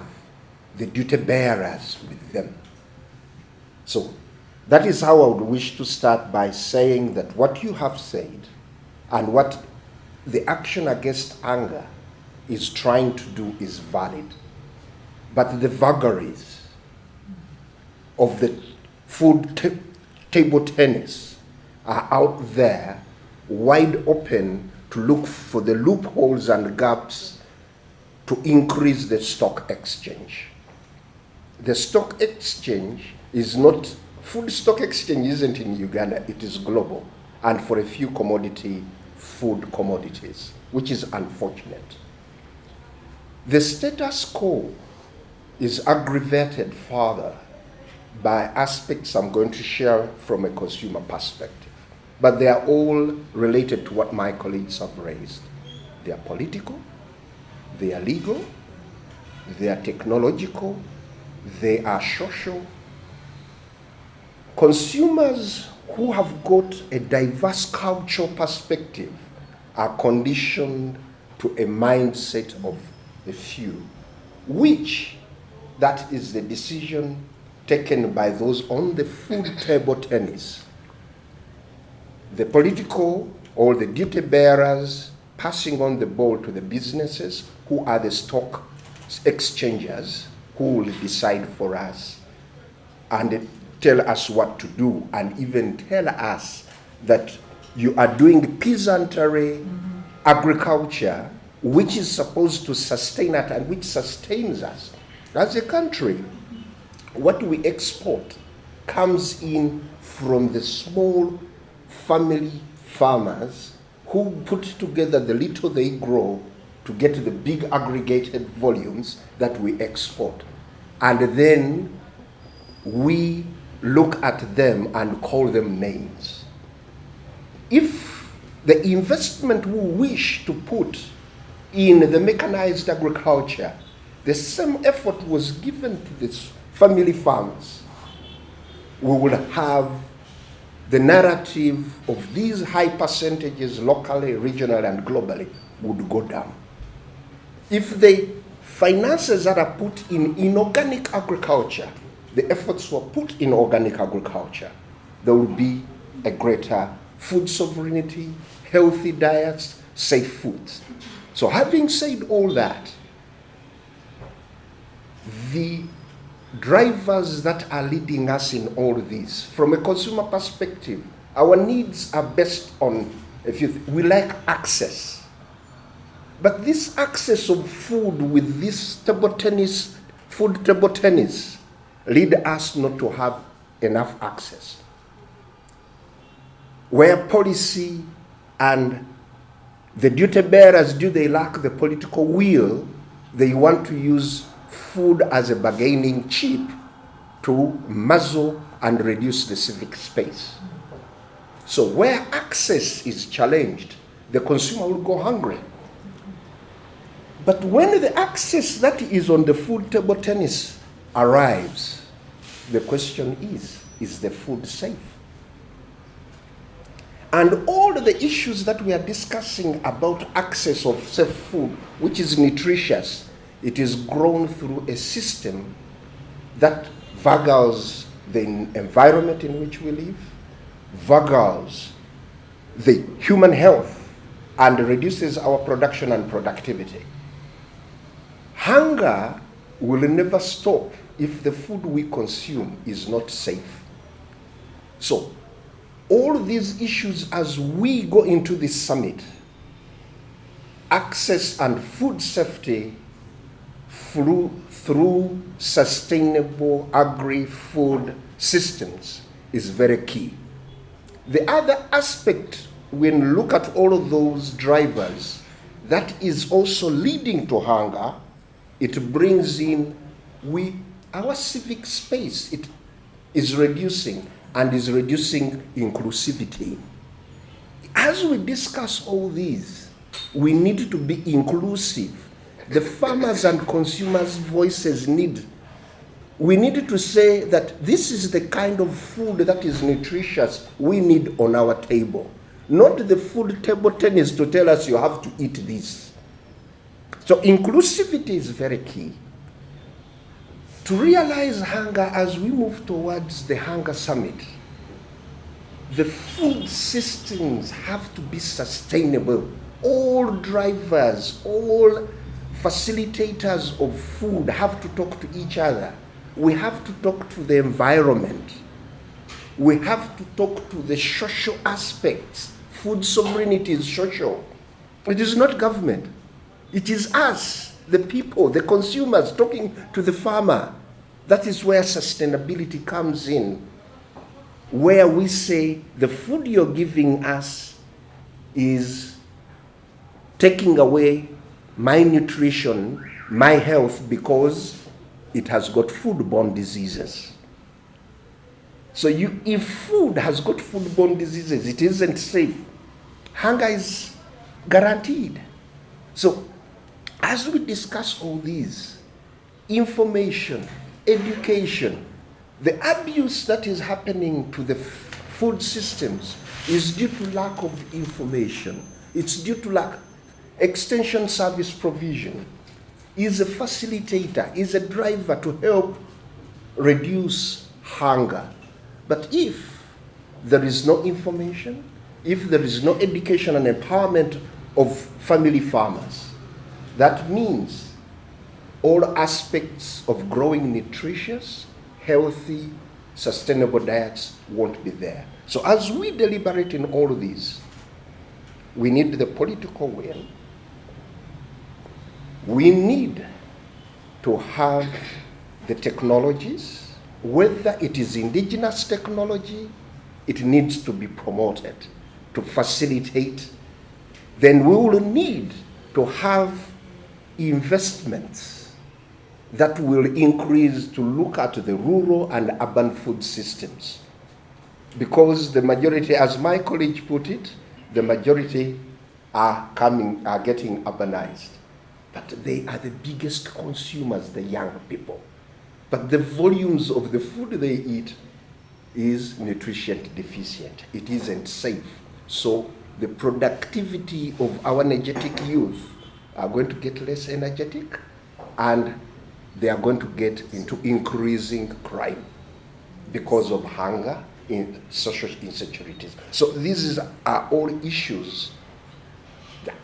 the duty bearers with them. So that is how I would wish to start by saying that what you have said and what the action against anger is trying to do is valid. But the vagaries of the food table tennis are out there wide open to look for the loopholes and gaps to increase the stock exchange. The stock exchange is not, food stock exchange isn't in Uganda, it is global, and for a few food commodities, which is unfortunate. The status quo is aggravated further by aspects I'm going to share from a consumer perspective. But they are all related to what my colleagues have raised. They are political, they are legal, they are technological, they are social. Consumers who have got a diverse cultural perspective are conditioned to a mindset of a few, which that is the decision taken by those on the food table tennis. The political or the duty bearers passing on the ball to the businesses who are the stock exchangers who will decide for us and tell us what to do and even tell us that you are doing peasantry agriculture which is supposed to sustain us and which sustains us as a country. What we export comes in from the small family farmers who put together the little they grow to get the big aggregated volumes that we export. And then we look at them and call them names. If the investment we wish to put in the mechanized agriculture, the same effort was given to these family farmers, we will have the narrative of these high percentages locally, regionally, and globally would go down. If the finances that are put in inorganic agriculture, the efforts were put in organic agriculture, there will be a greater food sovereignty, healthy diets, safe foods. So having said all that, the drivers that are leading us in all this, from a consumer perspective, Our needs are based on, we like access. But this access of food with this food table tennis, lead us not to have enough access. Where policy and the duty bearers they lack the political will, they want to use food as a bargaining chip to muzzle and reduce the civic space. So where access is challenged, the consumer will go hungry. But when the access that is on the food table tennis arrives, the question is the food safe? And all the issues that we are discussing about access of safe food, which is nutritious, it is grown through a system that values the environment in which we live, values the human health, and reduces our production and productivity. Hunger will never stop if the food we consume is not safe. So, all these issues as we go into this summit, access and food safety through sustainable agri-food systems is very key. The other aspect, when you look at all of those drivers, that is also leading to hunger, it brings in our civic space. It is reducing and is reducing inclusivity. As we discuss all these, we need to be inclusive. The farmers and consumers' voices we need to say that this is the kind of food that is nutritious we need on our table. Not the food table tennis to tell us you have to eat this. So inclusivity is very key. To realize hunger as we move towards the Hunger Summit, the food systems have to be sustainable. All drivers, all facilitators of food have to talk to each other. We have to talk to the environment. We have to talk to the social aspects. Food sovereignty is social. It is not government. It is us, the people, the consumers, talking to the farmer. That is where sustainability comes in, where we say the food you're giving us is taking away my nutrition, my health, because it has got foodborne diseases. So if food has got foodborne diseases, it isn't safe. Hunger is guaranteed. So as we discuss all these, information, education, the abuse that is happening to the food systems is due to lack of information. It's due to lack. Extension service provision is a facilitator, is a driver to help reduce hunger. But if there is no information, if there is no education and empowerment of family farmers, that means all aspects of growing nutritious, healthy, sustainable diets won't be there. So as we deliberate in all of these, we need the political will. We need to have the technologies, whether it is indigenous technology, it needs to be promoted to facilitate. Then we will need to have investments that will increase to look at the rural and urban food systems. Because the majority, as my colleague put it, the majority are getting urbanized. But they are the biggest consumers, the young people. But the volumes of the food they eat is nutrition deficient. It isn't safe. So the productivity of our energetic youth are going to get less energetic, and they are going to get into increasing crime because of hunger and social insecurities. So these are all issues. Yeah.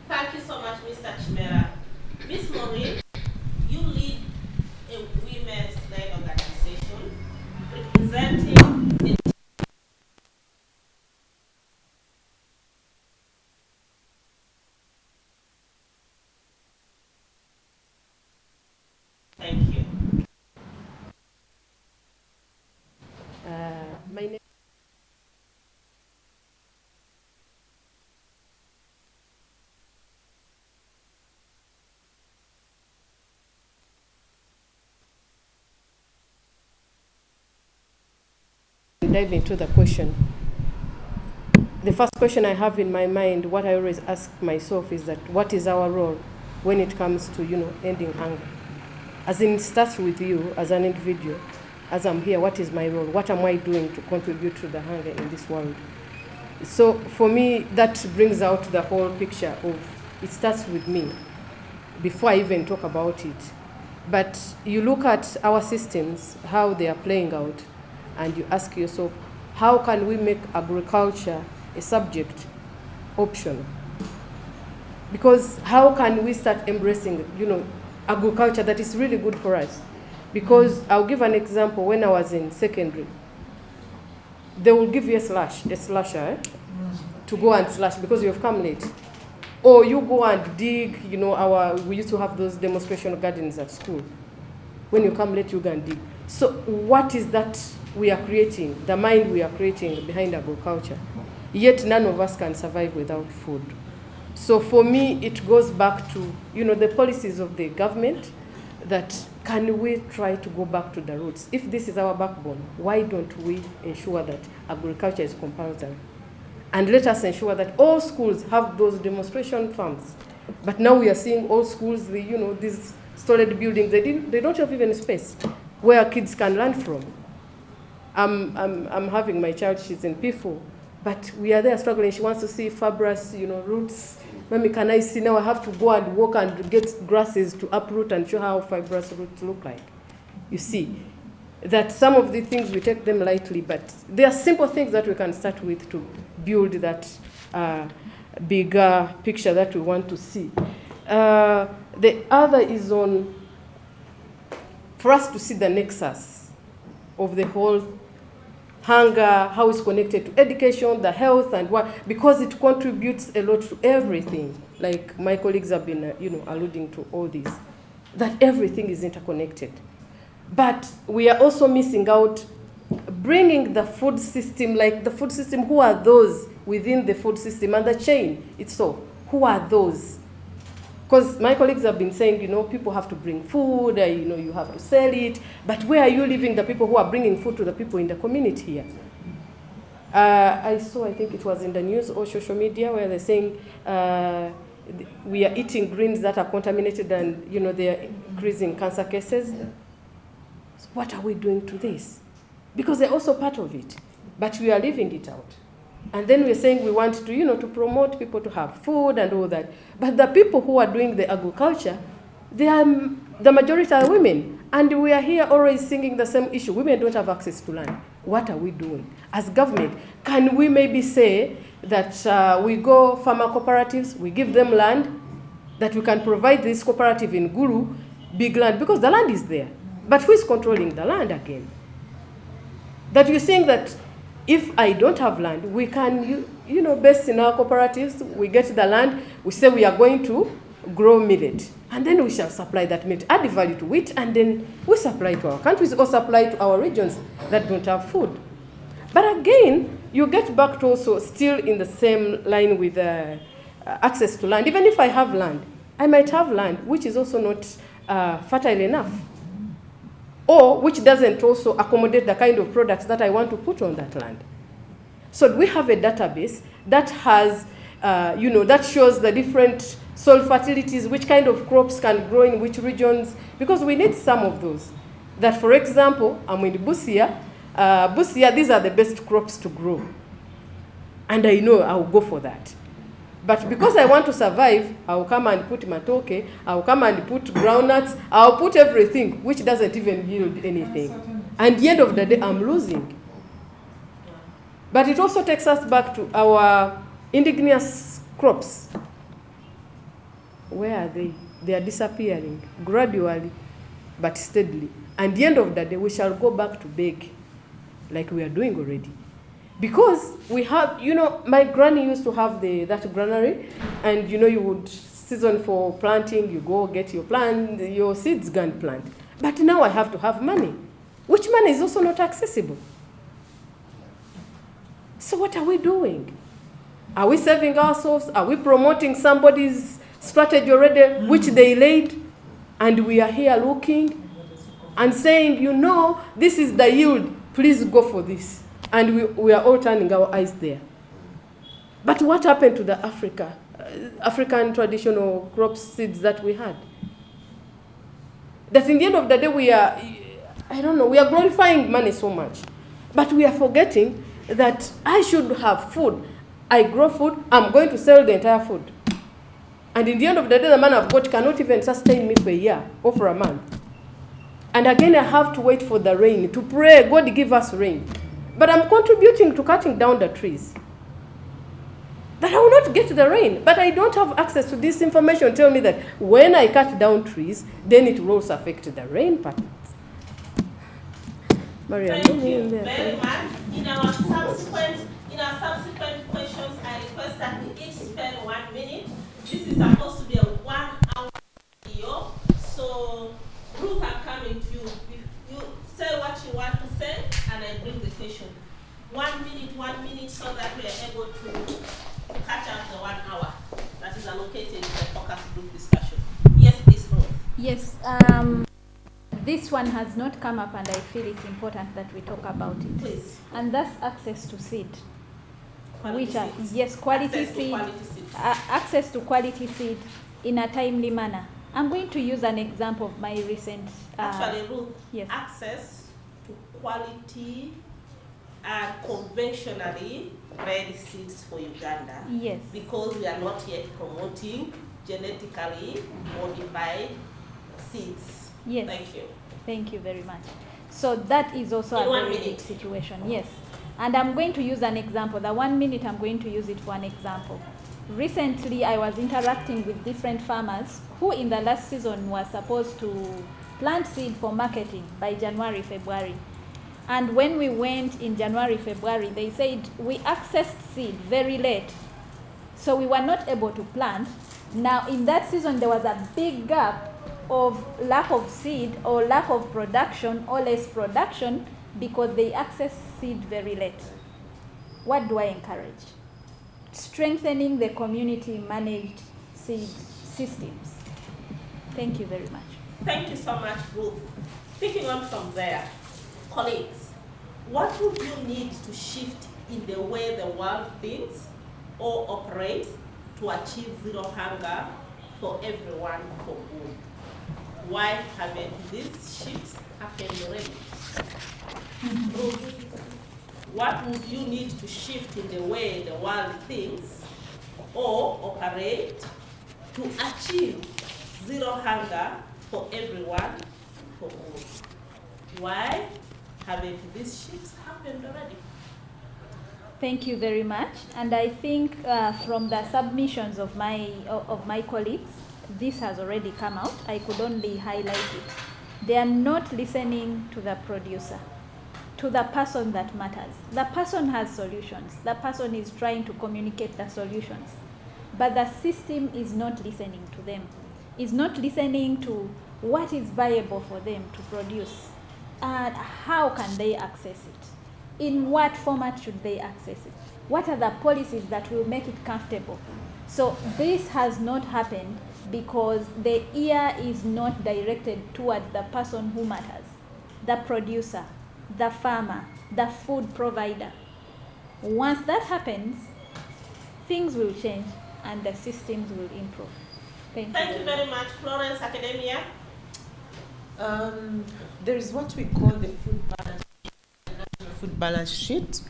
Thank you so much, Mr. Chimera. Ms. Maureen, you lead a women's-led organization representing dive into the question, the first question I have in my mind, what I always ask myself is that what is our role when it comes to, ending hunger? As in, it starts with you as an individual. As I'm here, what is my role? What am I doing to contribute to the hunger in this world? So for me, that brings out the whole picture of, it starts with me before I even talk about it. But you look at our systems, how they are playing out, and you ask yourself, how can we make agriculture a subject optional? Because how can we start embracing, agriculture that is really good for us? Because I'll give an example. When I was in secondary, they will give you a slasher, to go and slash because you have come late. Or you go and dig, we used to have those demonstration gardens at school. When you come late, you go and dig. So what is that we are creating, the mind we are creating behind agriculture? Yet none of us can survive without food. So for me, it goes back to, the policies of the government, that can we try to go back to the roots? If this is our backbone, why don't we ensure that agriculture is compulsory? And let us ensure that all schools have those demonstration farms. But now we are seeing all schools, these storage buildings, they don't have even space where kids can learn from. I'm having my child, she's in P4, but we are there struggling. She wants to see fibrous, roots. Mommy, can I see now? I have to go and walk and get grasses to uproot and show how fibrous roots look like. You see, that some of the things we take them lightly, but there are simple things that we can start with to build that bigger picture that we want to see. The other is for us to see the nexus of the whole hunger, how it's connected to education, the health, and what, because it contributes a lot to everything. Like my colleagues have been, alluding to all this, that everything is interconnected. But we are also missing out bringing the food system, like the food system, who are those within the food system and the chain itself? Who are those? Because my colleagues have been saying, people have to bring food, you have to sell it. But where are you leaving the people who are bringing food to the people in the community here? I think it was in the news or social media, where they're saying we are eating greens that are contaminated and, they are increasing cancer cases. So what are we doing to this? Because they're also part of it, but we are leaving it out. And then we're saying we want to, to promote people to have food and all that. But the people who are doing the agriculture, the majority are women. And we are here always singing the same issue. Women don't have access to land. What are we doing? As government, can we maybe say that we go farmer cooperatives, we give them land, that we can provide this cooperative in Guru, big land, because the land is there. But who is controlling the land again? That you're saying that if I don't have land, we can, based in our cooperatives, we get the land, we say we are going to grow millet. And then we shall supply that millet, add value to it, and then we supply to our countries or supply to our regions that don't have food. But again, you get back to also still in the same line with access to land. Even if I have land, I might have land which is also not fertile enough, or which doesn't also accommodate the kind of products that I want to put on that land. So we have a database that has, that shows the different soil fertilities, which kind of crops can grow in which regions, because we need some of those. That, for example, I'm in Busia. Busia, these are the best crops to grow. And I know I'll go for that. But because I want to survive, I'll come and put matoke, I'll come and put groundnuts, I'll put everything, which doesn't even yield anything. And at the end of the day, I'm losing. But it also takes us back to our indigenous crops. Where are they? They are disappearing gradually, but steadily. And at the end of the day, we shall go back to beg, like we are doing already. Because we have, my granny used to have that granary, and you would season for planting, you go get your seeds, go and plant. But now I have to have money, which money is also not accessible. So what are we doing? Are we saving ourselves? Are we promoting somebody's strategy already, which they laid, and we are here looking and saying, this is the yield, please go for this. And we are all turning our eyes there. But what happened to the African traditional crop seeds that we had? That in the end of the day, we are glorifying money so much. But we are forgetting that I should have food. I grow food, I'm going to sell the entire food. And in the end of the day, the man I've got cannot even sustain me for a year or for a month. And again, I have to wait for the rain, to pray, God give us rain. But I'm contributing to cutting down the trees. But I will not get the rain. But I don't have access to this information. Tell me that when I cut down trees, then it will also affect the rain patterns. Maria, Thank you very much. In our subsequent questions, I request that we each spend 1 minute. This is supposed to be a 1-hour video. So, Ruth, I'm coming to you. You say what you want to say, and I bring the question. 1 minute, so that we are able to catch up the 1 hour that is allocated to the focus group discussion. Yes, please, Ruth. Yes. This one has not come up, and I feel it's important that we talk about it. Please. And that's access to seed. Quality seeds. Yes, quality Access to seed. quality seeds. Access to quality seed in a timely manner. I'm going to use an example of my recent. Actually, Ruth, yes. access to quality and conventionally bred seeds for Uganda. Yes. Because we are not yet promoting genetically modified seeds. Yes. Thank you. Thank you very much. So that is also In a 1 very minute. big situation. Yes. And I'm going to use an example. The 1 minute, I'm going to use it for an example. Recently, I was interacting with different farmers who in the last season were supposed to plant seed for marketing by January, February. And when we went in January, February, they said we accessed seed very late. So we were not able to plant. Now, in that season, there was a big gap of lack of seed or lack of production or less production because they accessed seed very late. What do I encourage? Strengthening the community managed seed systems. Thank you very much. Thank you so much, Ruth. Picking on from there, colleagues, what would you need to shift in the way the world thinks or operates to achieve zero hunger for everyone for good? Why haven't these shifts happened already? Ruth, what would you need to shift in the way the world thinks or operate to achieve zero hunger for everyone for good? Why haven't these shifts happened already? Thank you very much. And I think from the submissions of my colleagues, this has already come out. I could only highlight it. They are not listening to the producer, to the person that matters. The person has solutions. The person is trying to communicate the solutions. But the system is not listening to them. Is not listening to what is viable for them to produce. And how can they access it? In what format should they access it? What are the policies that will make it comfortable? So this has not happened because the ear is not directed towards the person who matters, the producer, the farmer, the food provider. Once that happens, things will change and the systems will improve. Thank you very much. Florence, Academia. There is what we call the food balance sheet.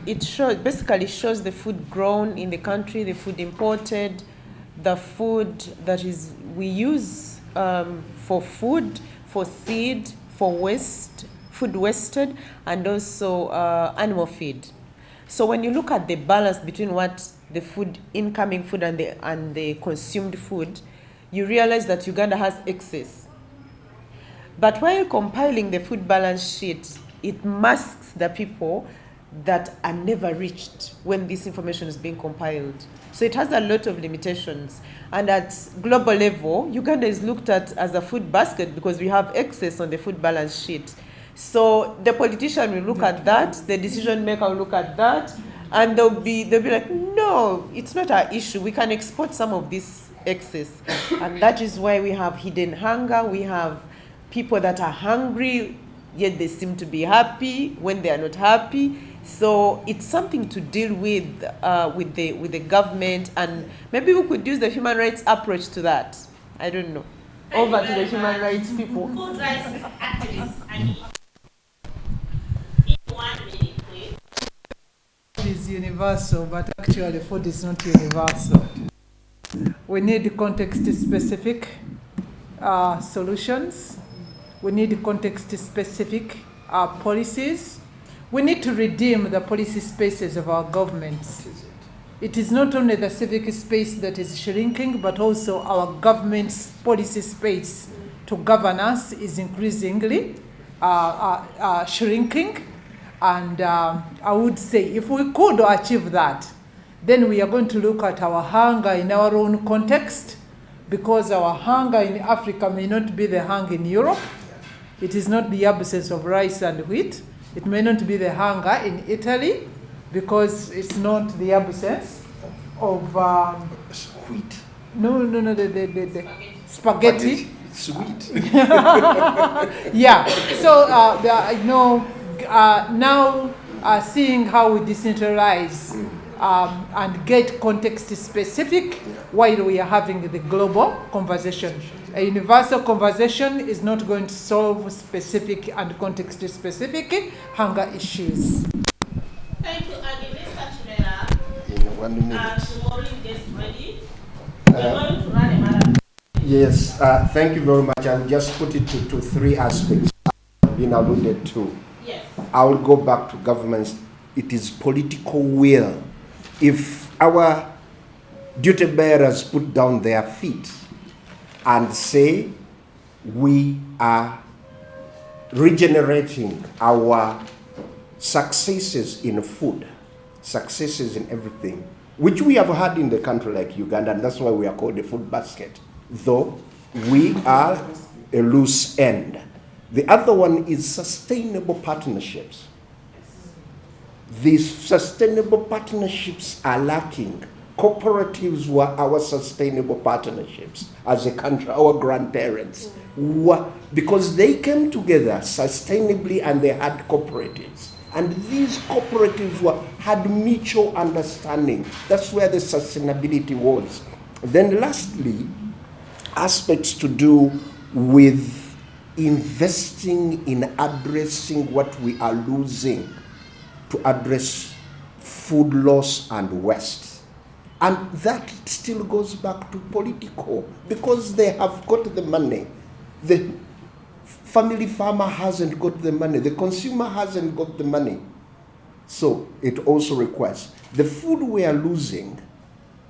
It basically shows the food grown in the country, the food imported, the food that we use for food, for seed, for food wasted, and also animal feed. So when you look at the balance between what the incoming food and the consumed food, you realize that Uganda has excess. But while compiling the food balance sheet, it masks the people that are never reached when this information is being compiled. So it has a lot of limitations. And at global level, Uganda is looked at as a food basket because we have excess on the food balance sheet. So the politician will look at that, the decision maker will look at that, and they'll be like, no, it's not our issue. We can export some of this excess. And that is why we have hidden hunger. We have people that are hungry yet they seem to be happy when they are not happy. So it's something to deal with the government, and maybe we could use the human rights approach to that. I don't know. Thank Over you to the very human much. rights people. Food rights activists, I need in 1 minute, please. Food is universal, but actually food is not universal. We need context-specific solutions. We need context-specific policies. We need to redeem the policy spaces of our governments. It is not only the civic space that is shrinking, but also our government's policy space to govern us is increasingly shrinking. And I would say if we could achieve that, then we are going to look at our hunger in our own context, because our hunger in Africa may not be the hunger in Europe. It is not the absence of rice and wheat. It may not be the hunger in Italy, because it's not the absence of Wheat. the spaghetti. Sweet. Yeah. So now seeing how we decentralize and get context specific while we are having the global conversation. A universal conversation is not going to solve specific and context specific hunger issues. Thank you, Agnes Achimera. In 1 minute. And Maureen gets ready. We're going to run a marathon. Yes, thank you very much. I'll just put it to 3 aspects been alluded to. Yes. I will go back to governments. It is political will. If our duty bearers put down their feet and say we are regenerating our successes in food, successes in everything, which we have had in the country like Uganda, and that's why we are called a food basket, though we are a loose end. The other one is sustainable partnerships. These sustainable partnerships are lacking. Cooperatives were our sustainable partnerships as a country, our grandparents, because they came together sustainably and they had cooperatives. And these cooperatives had mutual understanding. That's where the sustainability was. Then lastly, aspects to do with investing in addressing what we are losing to address food loss and waste. And that still goes back to political, because they have got the money. The family farmer hasn't got the money. The consumer hasn't got the money. So it also requires, the food we are losing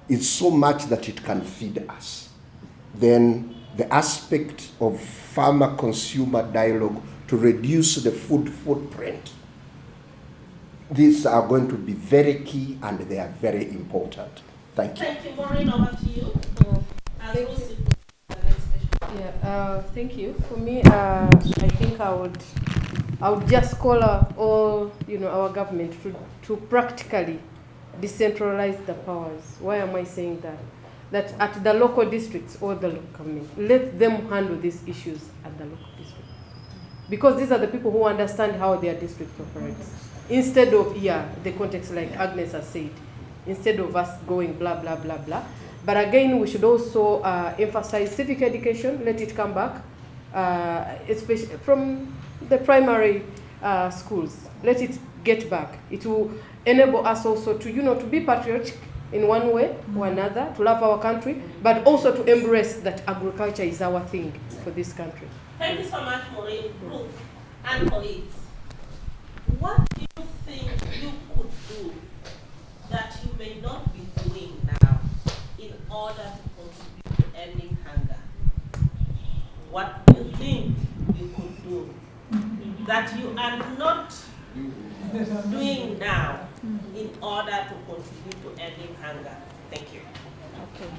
is so much that it can feed us. Then the aspect of farmer-consumer dialogue to reduce the food footprint. These are going to be very key and they are very important. Thank you. Thank you, Maureen. Over to you. As Lucy put the next question. Yeah, thank you. For me, I think I would just call all our government to practically decentralize the powers. Why am I saying that? That at the local districts or the local government, let them handle these issues at the local district, because these are the people who understand how their district operates. Instead of the context like Agnes has said, instead of us going blah blah blah blah. But again, we should also emphasize civic education. Let it come back, especially from the primary schools. Let it get back. It will enable us also to be patriotic in one way or another, to love our country, but also to embrace that agriculture is our thing for this country. Thank you so much, Maureen, Ruth, and colleagues. What do you think you could do that you may not be doing now in order to contribute to ending hunger? What do you think you could do that you are not doing now in order to contribute to ending hunger? Thank you. Okay.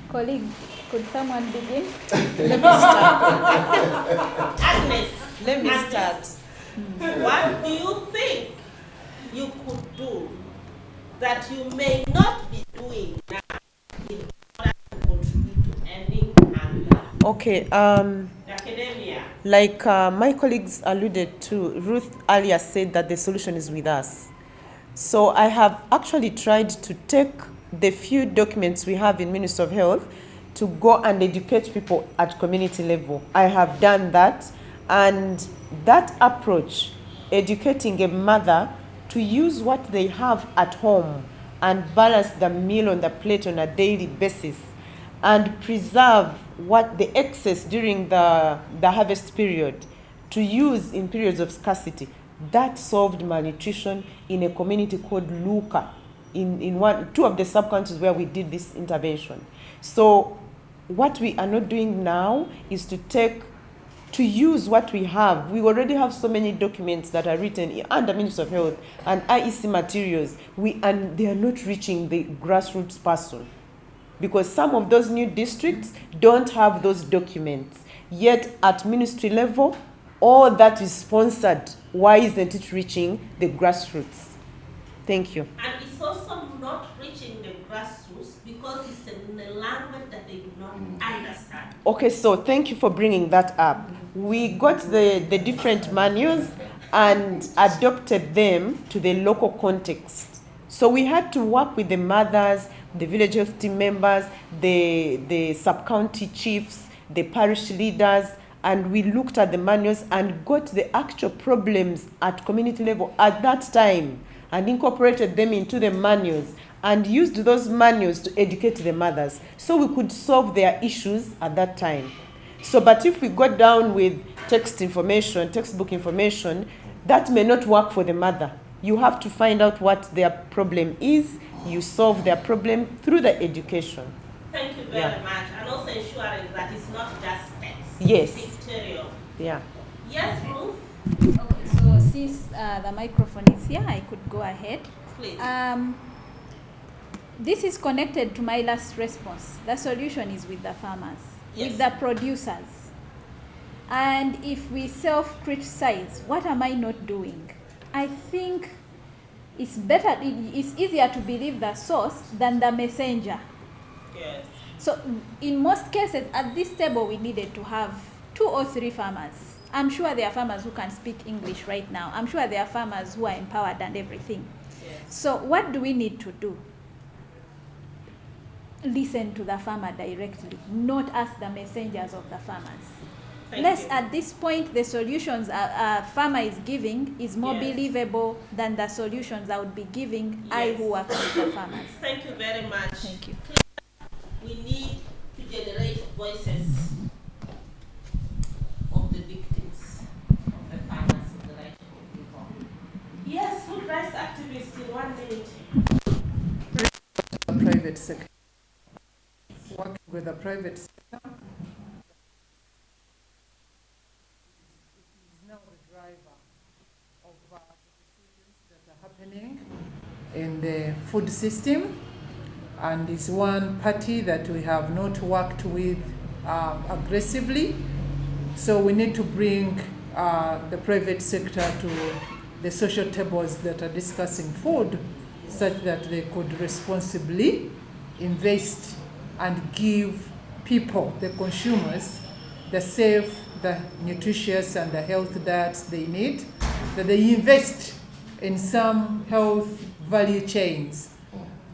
Colleagues, could someone begin? Let me start. Agnes, Let me Agnes, start. what do you think you could do that you may not be doing now in order to contribute to ending hunger? Okay. Academia. Like my colleagues alluded to, Ruth earlier said that the solution is with us. So I have actually tried to take the few documents we have in Ministry of Health to go and educate people at community level. I have done that, and that approach, educating a mother to use what they have at home and balance the meal on the plate on a daily basis, and preserve what the excess during the harvest period to use in periods of scarcity. That solved malnutrition in a community called Luka, in two of the sub-counties where we did this intervention. So what we are not doing now is to use what we have. We already have so many documents that are written under Ministry of Health and IEC materials, and they are not reaching the grassroots person, because some of those new districts don't have those documents. Yet at ministry level, all that is sponsored. Why isn't it reaching the grassroots? Thank you. And it's also not reaching the grassroots because it's in a language that they do not understand. Okay, so thank you for bringing that up. We got the different manuals and adopted them to the local context. So we had to work with the mothers, the village health team members, the sub-county chiefs, the parish leaders, and we looked at the manuals and got the actual problems at community level at that time and incorporated them into the manuals and used those manuals to educate the mothers so we could solve their issues at that time. So, but if we got down with textbook information, that may not work for the mother. You have to find out what their problem is. You solve their problem through the education. Thank you very much. And also ensuring that it's not just text. Yes. It's pictorial. Yeah. Yes, Ruth? Okay, so since the microphone is here, I could go ahead. Please. This is connected to my last response. The solution is with the farmers, with the producers. And if we self-criticize, what am I not doing? I think it's better, it's easier to believe the source than the messenger. Yes. So in most cases, at this table, we needed to have 2 or 3 farmers. I'm sure there are farmers who can speak English right now. I'm sure there are farmers who are empowered and everything. Yes. So what do we need to do? Listen to the farmer directly, not as the messengers of the farmers. Less at this point, the solutions a farmer is giving is more believable than the solutions I would be giving, I who work with the farmers. Thank you very much. Thank you. We need to generate voices of the victims, of the farmers, of the right people. Yes, food rights activists in 1 minute. The private sector. Working with the private sector. Now the driver of the decisions that are happening in the food system, and is one party that we have not worked with aggressively. So we need to bring the private sector to the social tables that are discussing food, such that they could responsibly invest and give people, the consumers, the safe, the nutritious and the health diets they need, that they invest in some health value chains,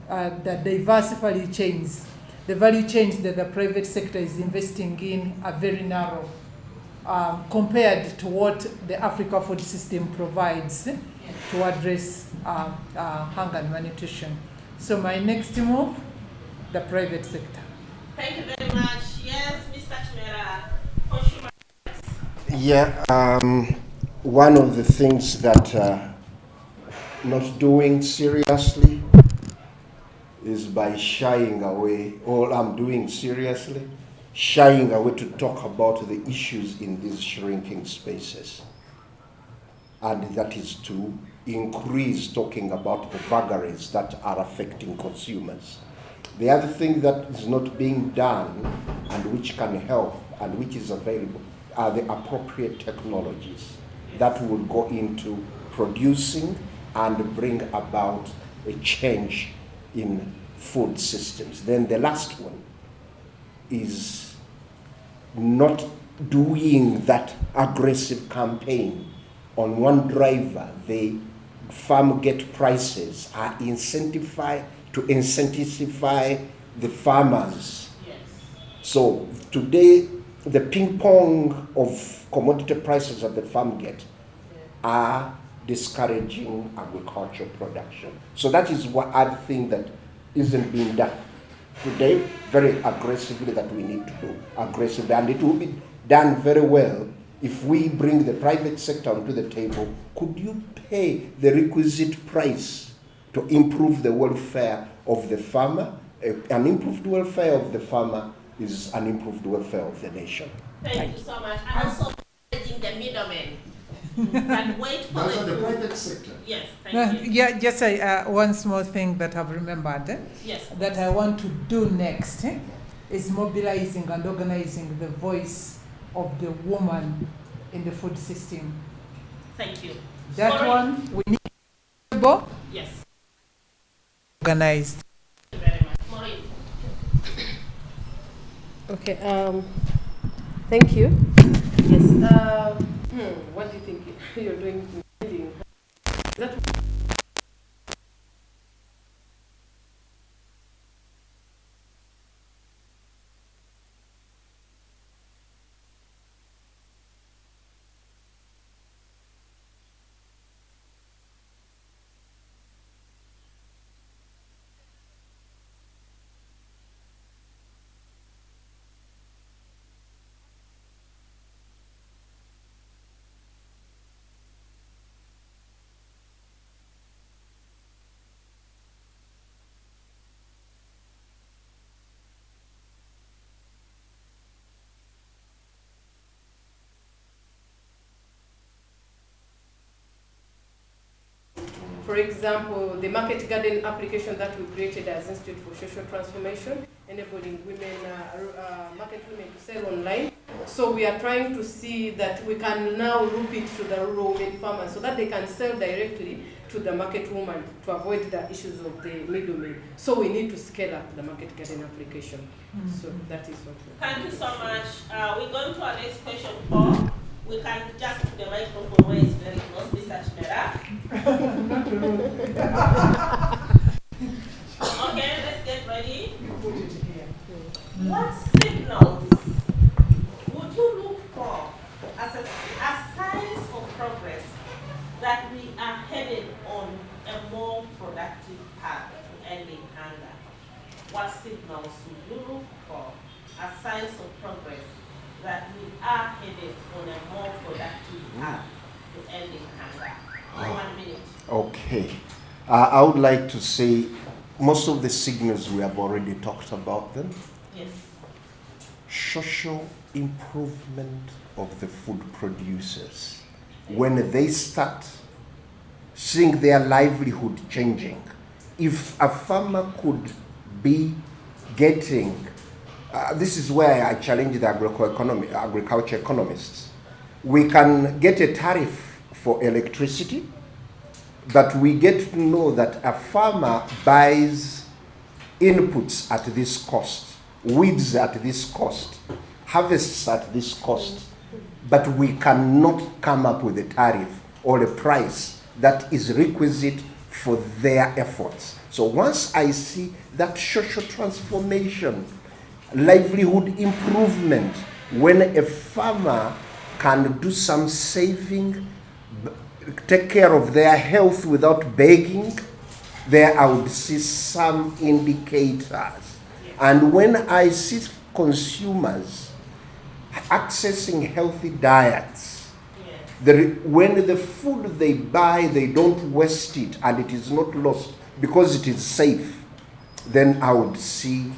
the diverse value chains. The value chains that the private sector is investing in are very narrow compared to what the Africa food system provides to address hunger and malnutrition. So my next move, the private sector. Thank you very much. Yes, Mr. Chimera, consumer rights. Yeah, one of the things that not doing seriously is by shying away. All I'm doing seriously, shying away to talk about the issues in these shrinking spaces. And that is to increase talking about the vagaries that are affecting consumers. The other thing that is not being done and which can help and which is available are the appropriate technologies that will go into producing and bring about a change in food systems. Then the last one is not doing that aggressive campaign on one driver, the farm gate prices are incentivized to incentivize the farmers. Yes. So today, the ping pong of commodity prices at the farm gate are discouraging agricultural production. So that is one other thing that isn't being done today very aggressively, that we need to do aggressively, and it will be done very well if we bring the private sector onto the table. Could you pay the requisite price to improve the welfare of the farmer? An improved welfare of the farmer is an improved welfare of the nation. Thank you so much. And also managing the middlemen that wait for Those are the food. private sector. Yes, thank you. Yeah, just one small thing that I've remembered Yes. that I want to do next is mobilizing and organizing the voice of the woman in the food system. Thank you. That Sorry. one we need to be Yes. organized. Thank you very much. Maureen. Okay, thank you. Yes, what do you think you're doing? That For example, the market garden application that we created as Institute for Social Transformation, enabling women, market women to sell online. So we are trying to see that we can now loop it to the rural women farmers so that they can sell directly to the market woman to avoid the issues of the middlemen. So we need to scale up the market garden application. So that is what we're Thank you so much. We're going to our next question, Paul. We can just put the microphone where it's very close, Mr. Chimera. Okay, let's get ready. What signals would you look for as signs of progress that we are headed on a more productive path to ending hunger? What signals would you look for as signs of progress that we are headed on a more productive path to ending hunger? In 1 minute. Okay. I would like to say most of the signals we have already talked about them. Yes. Social improvement of the food producers. When they start seeing their livelihood changing, if a farmer could be getting, this is where I challenge the agriculture economists. We can get a tariff for electricity, but we get to know that a farmer buys inputs at this cost, weeds at this cost, harvests at this cost, but we cannot come up with a tariff or a price that is requisite for their efforts. So once I see that social transformation, livelihood improvement, when a farmer can do some saving, take care of their health without begging, there I would see some indicators. And when I see consumers accessing healthy diets, when the food they buy, they don't waste it and it is not lost because it is safe, then I would see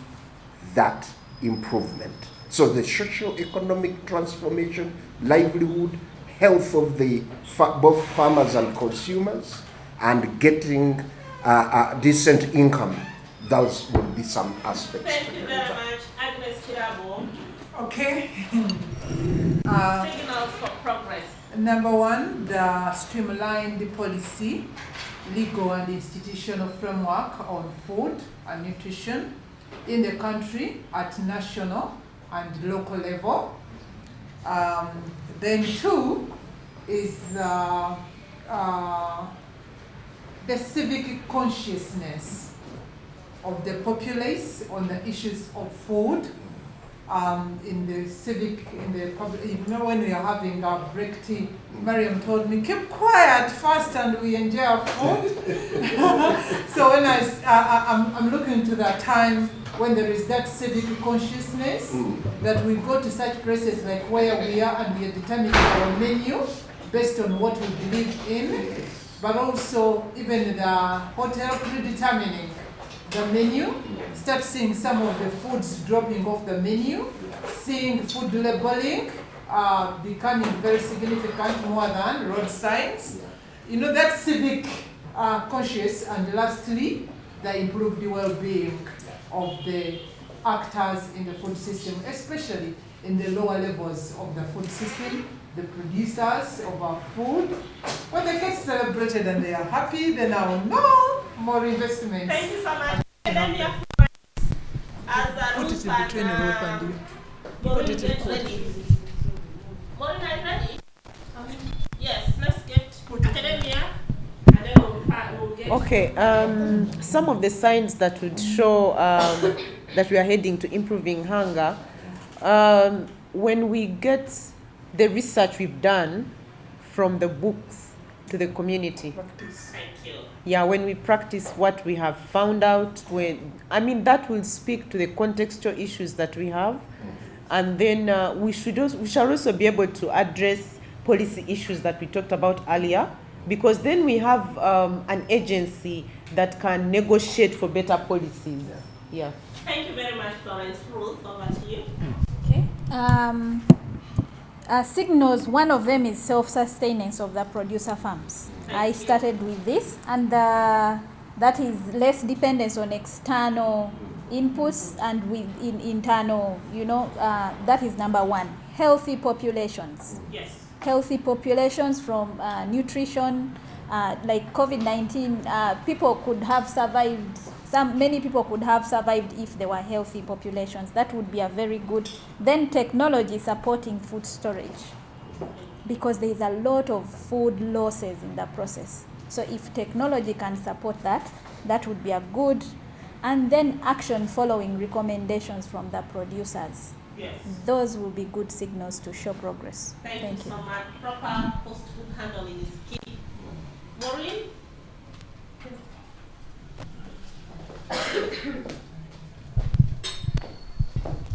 that improvement. So the socio-economic transformation, livelihood, health of the both farmers and consumers, and getting a decent income, those would be some aspects. Thank you very much, Agnes Chirabo. Okay. Signals for progress. Number one, the streamlined policy, legal and institutional framework on food and nutrition in the country at national and local level. Then 2 is the civic consciousness of the populace on the issues of food. In the public, when we are having our break tea, Mariam told me, keep quiet first and we enjoy our food. So when I'm looking to that time when there is that civic consciousness, that we go to such places like where we are and we are determining our menu based on what we believe in, but also even the hotel predetermining the menu, start seeing some of the foods dropping off the menu, seeing food labeling becoming very significant more than road signs. That civic conscious, and lastly, the improved well-being of the actors in the food system, especially in the lower levels of the food system, the producers of our food. When they get celebrated and they are happy, then I will know more investments. Thank you so much. Academia Put it in between Ruth and you. Put it in ready. Maureen, are you ready? Yes, let's get academia, and then we'll get. Okay, some of the signs that would show that we are heading to improving hunger, when we get the research we've done from the books to the community. Thank you. Yeah, when we practice what we have found out, that will speak to the contextual issues that we have, and then we shall also be able to address policy issues that we talked about earlier, because then we have an agency that can negotiate for better policies. Yeah. Thank you very much, Florence. Ruth, over to you. Okay. Signals, one of them is self-sustenance of the producer farms. I started with this, and that is less dependence on external inputs and within internal, that is number one. Healthy populations. Yes. Healthy populations from nutrition, like COVID-19, people could have survived. Many people could have survived if they were healthy populations. That would be a very good. Then technology supporting food storage, because there is a lot of food losses in the process. So if technology can support that, that would be a good. And then action following recommendations from the producers. Yes. Those will be good signals to show progress. Thank you so much. Proper post-food handling is key. Maureen?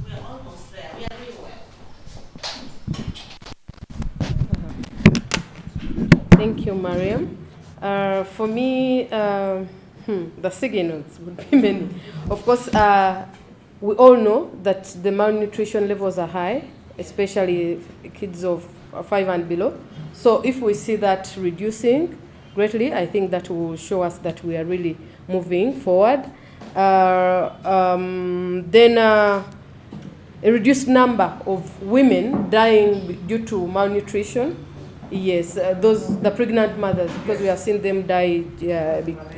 We're almost there. We are doing well. Thank you, Mariam. For me, the signals would be many. Of course, we all know that the malnutrition levels are high, especially kids of 5 and below. So if we see that reducing greatly, I think that will show us that we are really moving forward. Then a reduced number of women dying due to malnutrition. Yes, the pregnant mothers, because we have seen them die.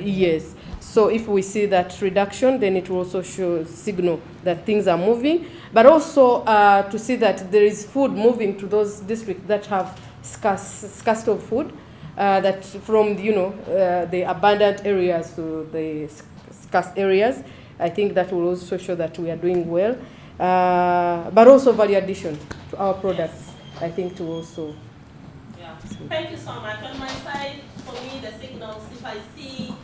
Yes. So if we see that reduction, then it will also show signal that things are moving. But also to see that there is food moving to those districts that have scarcity of food, that from the abundant areas to the scarce areas. I think that will also show that we are doing well. But also value addition to our products, I think, to also. Yeah. Thank you so much. On my side, for me, the signals, if I see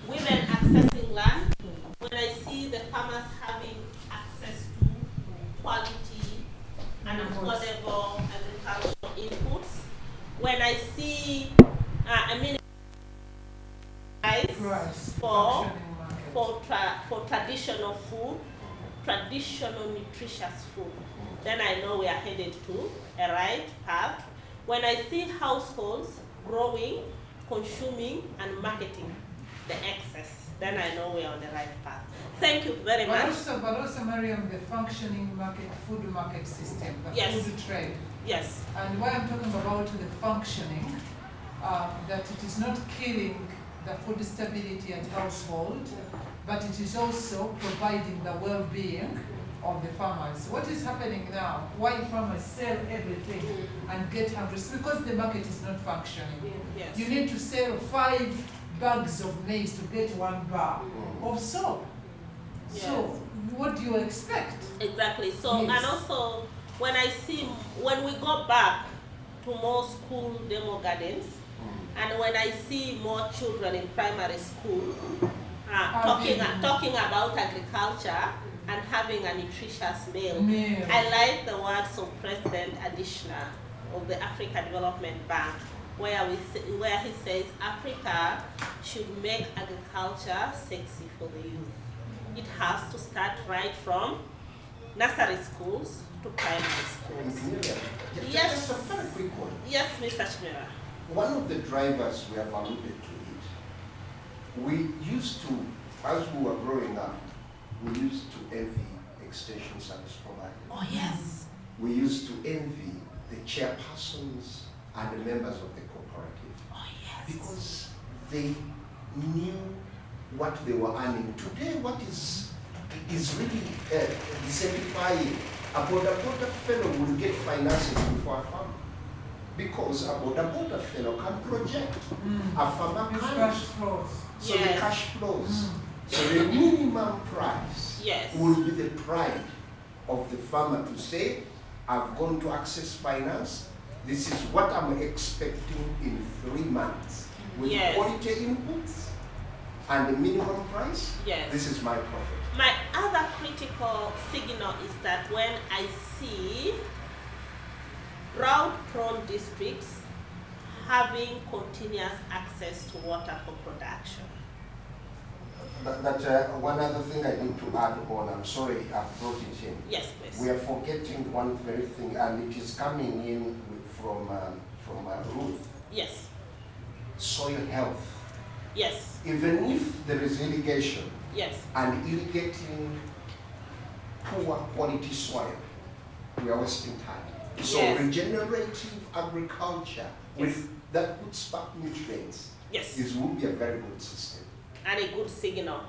women accessing land, when I see the farmers having access to quality and affordable agricultural inputs, when I see, for traditional food, traditional nutritious food, then I know we are headed to a right path. When I see households growing, consuming, and marketing the excess, then I know we are on the right path. Thank you very much. But also, Mariam, the functioning food market system, the food trade. Yes. And why I'm talking about the functioning, that it is not killing the food stability at household, but it is also providing the well-being of the farmers. What is happening now? Why farmers sell everything and get hungry? It's because the market is not functioning. Yes. You need to sell 5 bags of maize to get 1 bar of soap. Yes. So what do you expect? Exactly. So, Yes. and also, when we go back to more school demo gardens, and when I see more children in primary school talking about agriculture and having a nutritious meal, I like the words of President Adishna of the Africa Development Bank, where he says Africa should make agriculture sexy for the youth. It has to start right from nursery schools to primary schools. Yes. Just a very quick one. Yes, Mr. Chimera. One of the drivers we have alluded to it, we used to, as we were growing up, we used to envy extension service providers. Oh, yes. We used to envy the chairpersons and the members of the cooperative. Oh, yes. Because they knew what they were earning. Today, what is really decentrifying. A border fellow will get finances before a farmer. Because a border fellow can project. A farmer It's can't. cash flows. So Yes. the cash flows. So the minimum price Yes. will be the pride of the farmer to say, I've gone to Access Finance. This is what I'm expecting in 3 months. With Yes. quality inputs and the minimum price, Yes. this is my profit. My other critical signal is that when I see drought-prone districts having continuous access to water for production. One other thing I need to add on, I'm sorry I brought it in. Yes, please. We are forgetting one very thing, and it is coming in from Ruth. Yes. Soil health. Yes. Even if there is irrigation Yes. and irrigating poor quality soil, we are wasting time. So Yes. regenerative agriculture with that puts back nutrients Yes. would be a very good system. And a good signal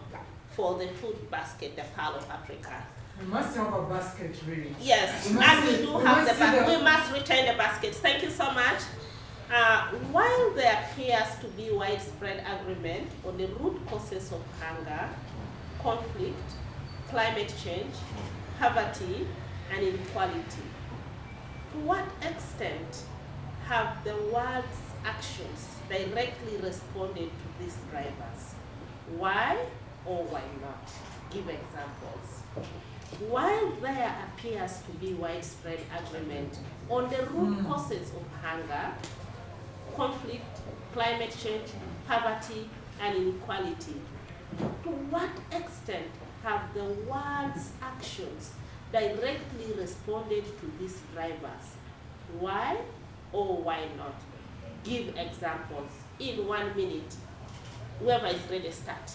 for the food basket, the Pearl of Africa. We must have a basket, really. Yes, We must and we see- do we have must the see basket. the- We must retain the baskets. Thank you so much. While there appears to be widespread agreement on the root causes of hunger, conflict, climate change, poverty, and inequality, to what extent have the world's actions directly responded to these drivers? Why or why not? Give examples. While there appears to be widespread agreement on the root causes of hunger, conflict, climate change, poverty, and inequality, to what extent have the world's actions directly responded to these drivers? Why or why not? Give examples in 1 minute. Whoever is ready, start.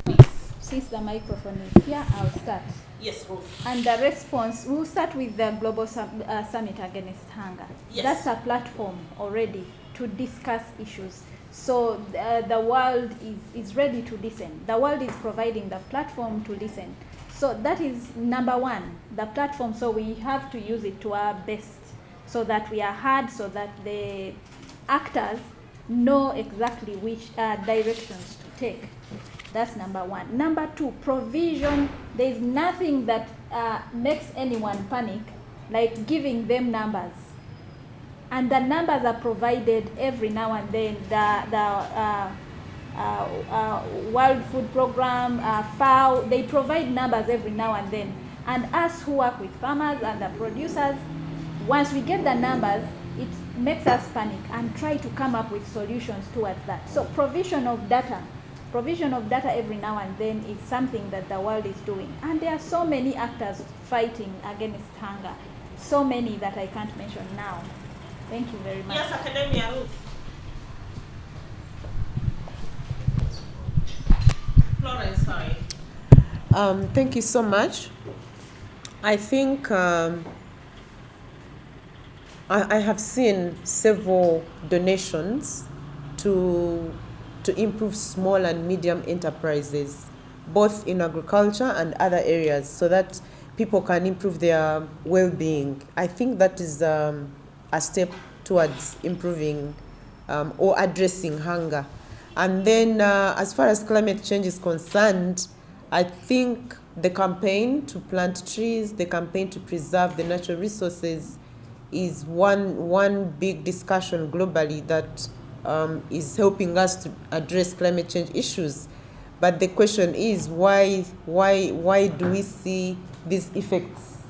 Please. Since the microphone is here, I'll start. Yes, Ruth. And the response, we'll start with the Global Summit Against Hunger. Yes. That's a platform already to discuss issues. So the world is ready to listen. The world is providing the platform to listen. So that is number one, the platform. So we have to use it to our best so that we are heard, so that the actors know exactly which directions to take. That's number one. Number two, provision. There's nothing that makes anyone panic like giving them numbers. And the numbers are provided every now and then. The World Food Program, FAO, they provide numbers every now and then. And us who work with farmers and the producers, once we get the numbers, it makes us panic and try to come up with solutions towards that. So provision of data every now and then is something that the world is doing. And there are so many actors fighting against hunger, so many that I can't mention now. Thank you very much. Yes, Academia Ruth. Florence, sorry. Thank you so much. I think I have seen several donations to improve small and medium enterprises, both in agriculture and other areas, so that people can improve their well-being. I think that is a step towards improving or addressing hunger. And then as far as climate change is concerned, I think the campaign to plant trees, the campaign to preserve the natural resources is one big discussion globally that is helping us to address climate change issues. But the question is, why do we see these effects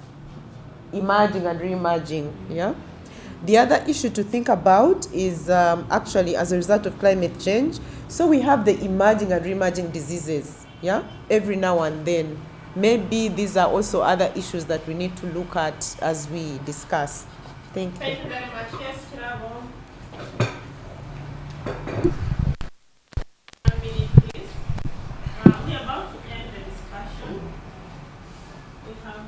emerging and re-emerging? Yeah. The other issue to think about is actually as a result of climate change. So we have the emerging and re-emerging diseases. Yeah. Every now and then, maybe these are also other issues that we need to look at as we discuss. Thank you. Thank you very much. Yes, Kirabo. 1 minute, please. We're about to end the discussion. We have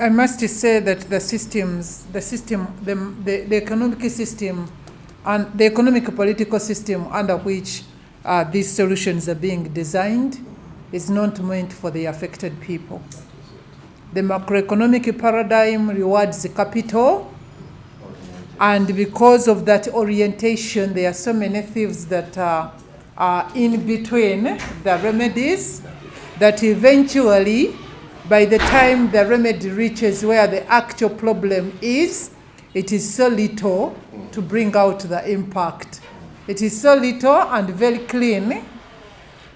I must say that the economic system and the economic political system under which these solutions are being designed is not meant for the affected people. The macroeconomic paradigm rewards capital, and because of that orientation, there are so many thieves that are in between the remedies that eventually, by the time the remedy reaches where the actual problem is, it is so little to bring out the impact. It is so little and very clean.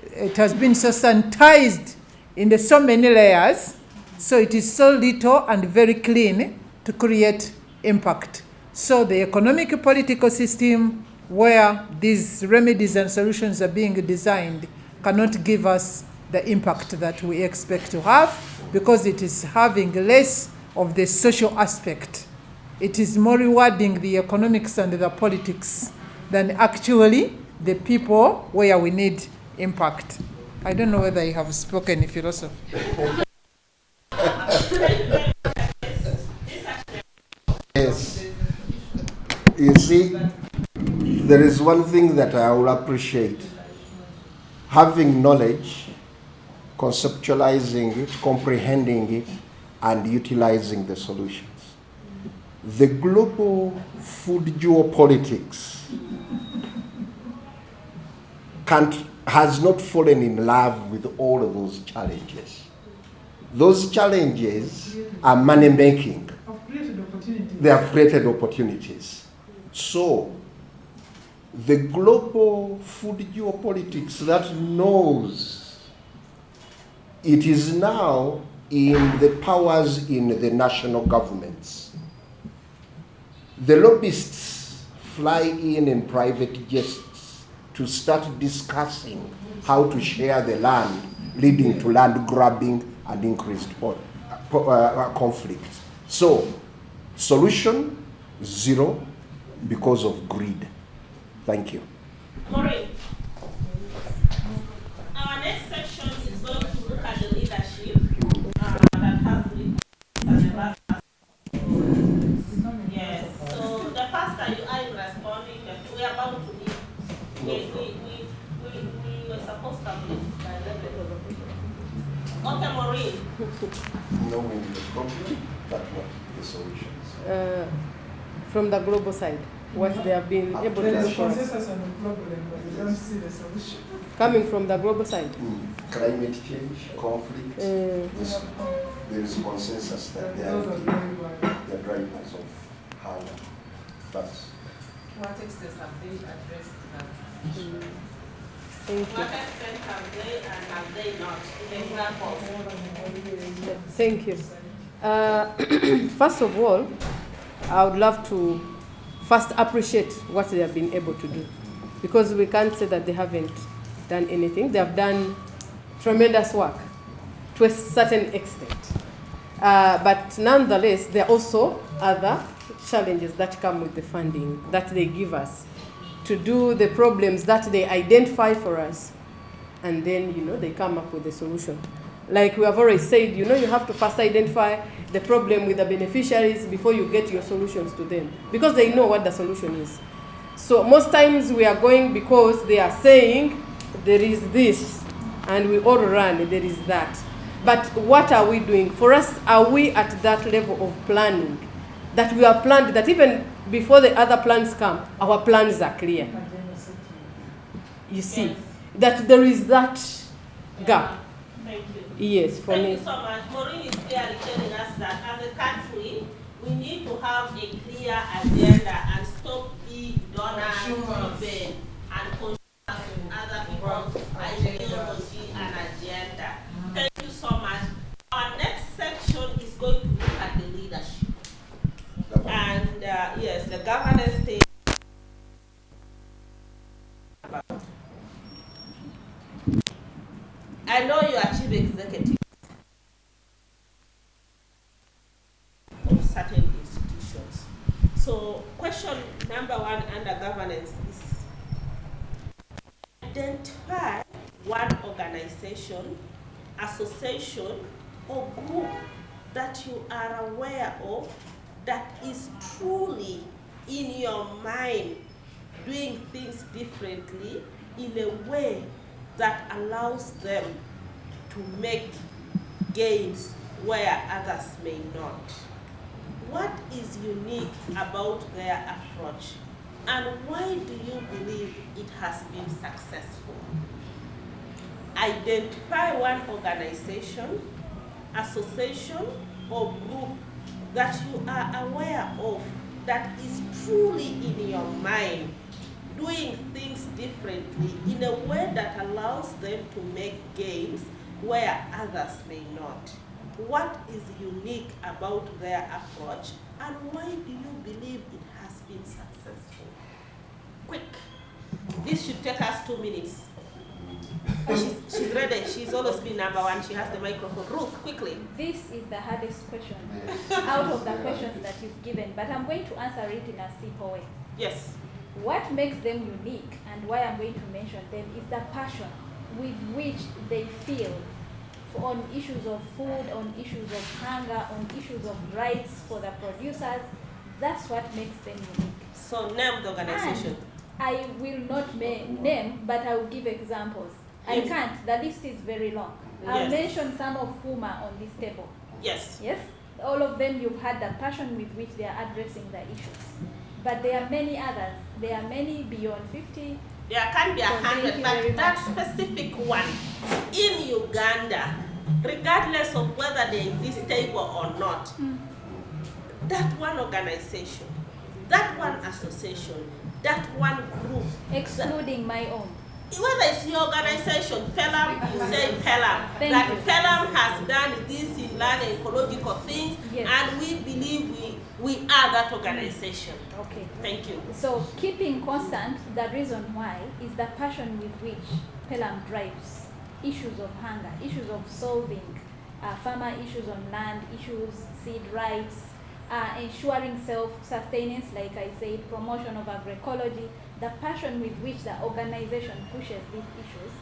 It has been so sanitized in so many layers, so it is so little and very clean to create impact. So the economic political system where these remedies and solutions are being designed cannot give us the impact that we expect to have, because it is having less of the social aspect. It is more rewarding the economics and the politics than actually the people where we need impact. I don't know whether you have spoken philosophy. Yes. You see, there is one thing that I will appreciate. Having knowledge, conceptualizing it, comprehending it, and utilizing the solutions. The global food geopolitics has not fallen in love with all of those challenges. Those challenges are money-making. They have created opportunities. So, the global food geopolitics that knows it is now in the powers in the national governments. The lobbyists fly in private jets to start discussing how to share the land, leading to land grabbing and increased conflict. So, solution, zero, because of greed. Thank you. Maureen. Our next section is going to look at the leadership that has yes. So the pastor, you are responding. We are about to leave. We were supposed to leave by 11. Okay, Maureen. Knowing the problem, but what the solutions? From the global side, what they have been able to do for us. Consensus on the problem, but you don't see the solution. Coming from the global side. Climate change, conflict, there is consensus that they are the drivers of hunger. But What extent have they addressed that? Thank What you. extent have they and have they not? Examples. Thank you. First of all, I would love to first appreciate what they have been able to do, because we can't say that they haven't done anything. They have done tremendous work to a certain extent. But nonetheless, there are also other challenges that come with the funding that they give us to do the problems that they identify for us. And then, they come up with a solution. Like we have already said, you have to first identify the problem with the beneficiaries before you get your solutions to them, because they know what the solution is. So most times we are going because they are saying there is this, and we all run, there is that. But what are we doing? For us, are we at that level of planning? That we are planned, that even before the other plans come, our plans are clear. You see, Yes. that there is that gap. Thank you. Yes, for Thank me. you so much. Maureen is clearly telling us that as a country, we need to have a clear agenda and stop being donor-driven and consumers of other people's ideology and agenda. Thank you so much. Our next section is going to look at the leadership. And yes, the governance thing. I know you are chief executive of certain institutions. So question number one under governance is identify one organization, association, or group that you are aware of that is truly in your mind doing things differently in a way that allows them to make gains where others may not. What is unique about their approach, and why do you believe it has been successful? Identify one organization, association, or group that you are aware of that is truly in your mind, doing things differently in a way that allows them to make gains where others may not. What is unique about their approach, and why do you believe it has been successful? Quick. This should take us 2 minutes. She's ready. She's always been number one. She has the microphone. Ruth, quickly. This is the hardest question out of the questions that you've given, but I'm going to answer it in a simple way. Yes. What makes them unique and why I'm going to mention them is the passion with which they feel on issues of food, on issues of hunger, on issues of rights for the producers. That's what makes them unique. So name the organization. And I will not name, but I will give examples. I Yes. can't. The list is very long. I'll Yes. mention some of whom are on this table. Yes. Yes? All of them, you've had the passion with which they are addressing the issues. But there are many others. There are many beyond 50. There can be So thank 100, you very but that much. specific one in Uganda, regardless of whether they're in this table or not, that one organization, that one association, that one group, Excluding my own. whether it's your organization, Pelham, you say Pelham, Thank that you. Pelham has done this in land and ecological things, Yes. and we believe we are that organization. Okay. Thank you. So keeping constant, the reason why is the passion with which Pelham drives issues of hunger, issues of solving farmer issues on land, issues, seed rights, ensuring self-sustenance, like I said, promotion of agroecology, the passion with which the organization pushes these issues.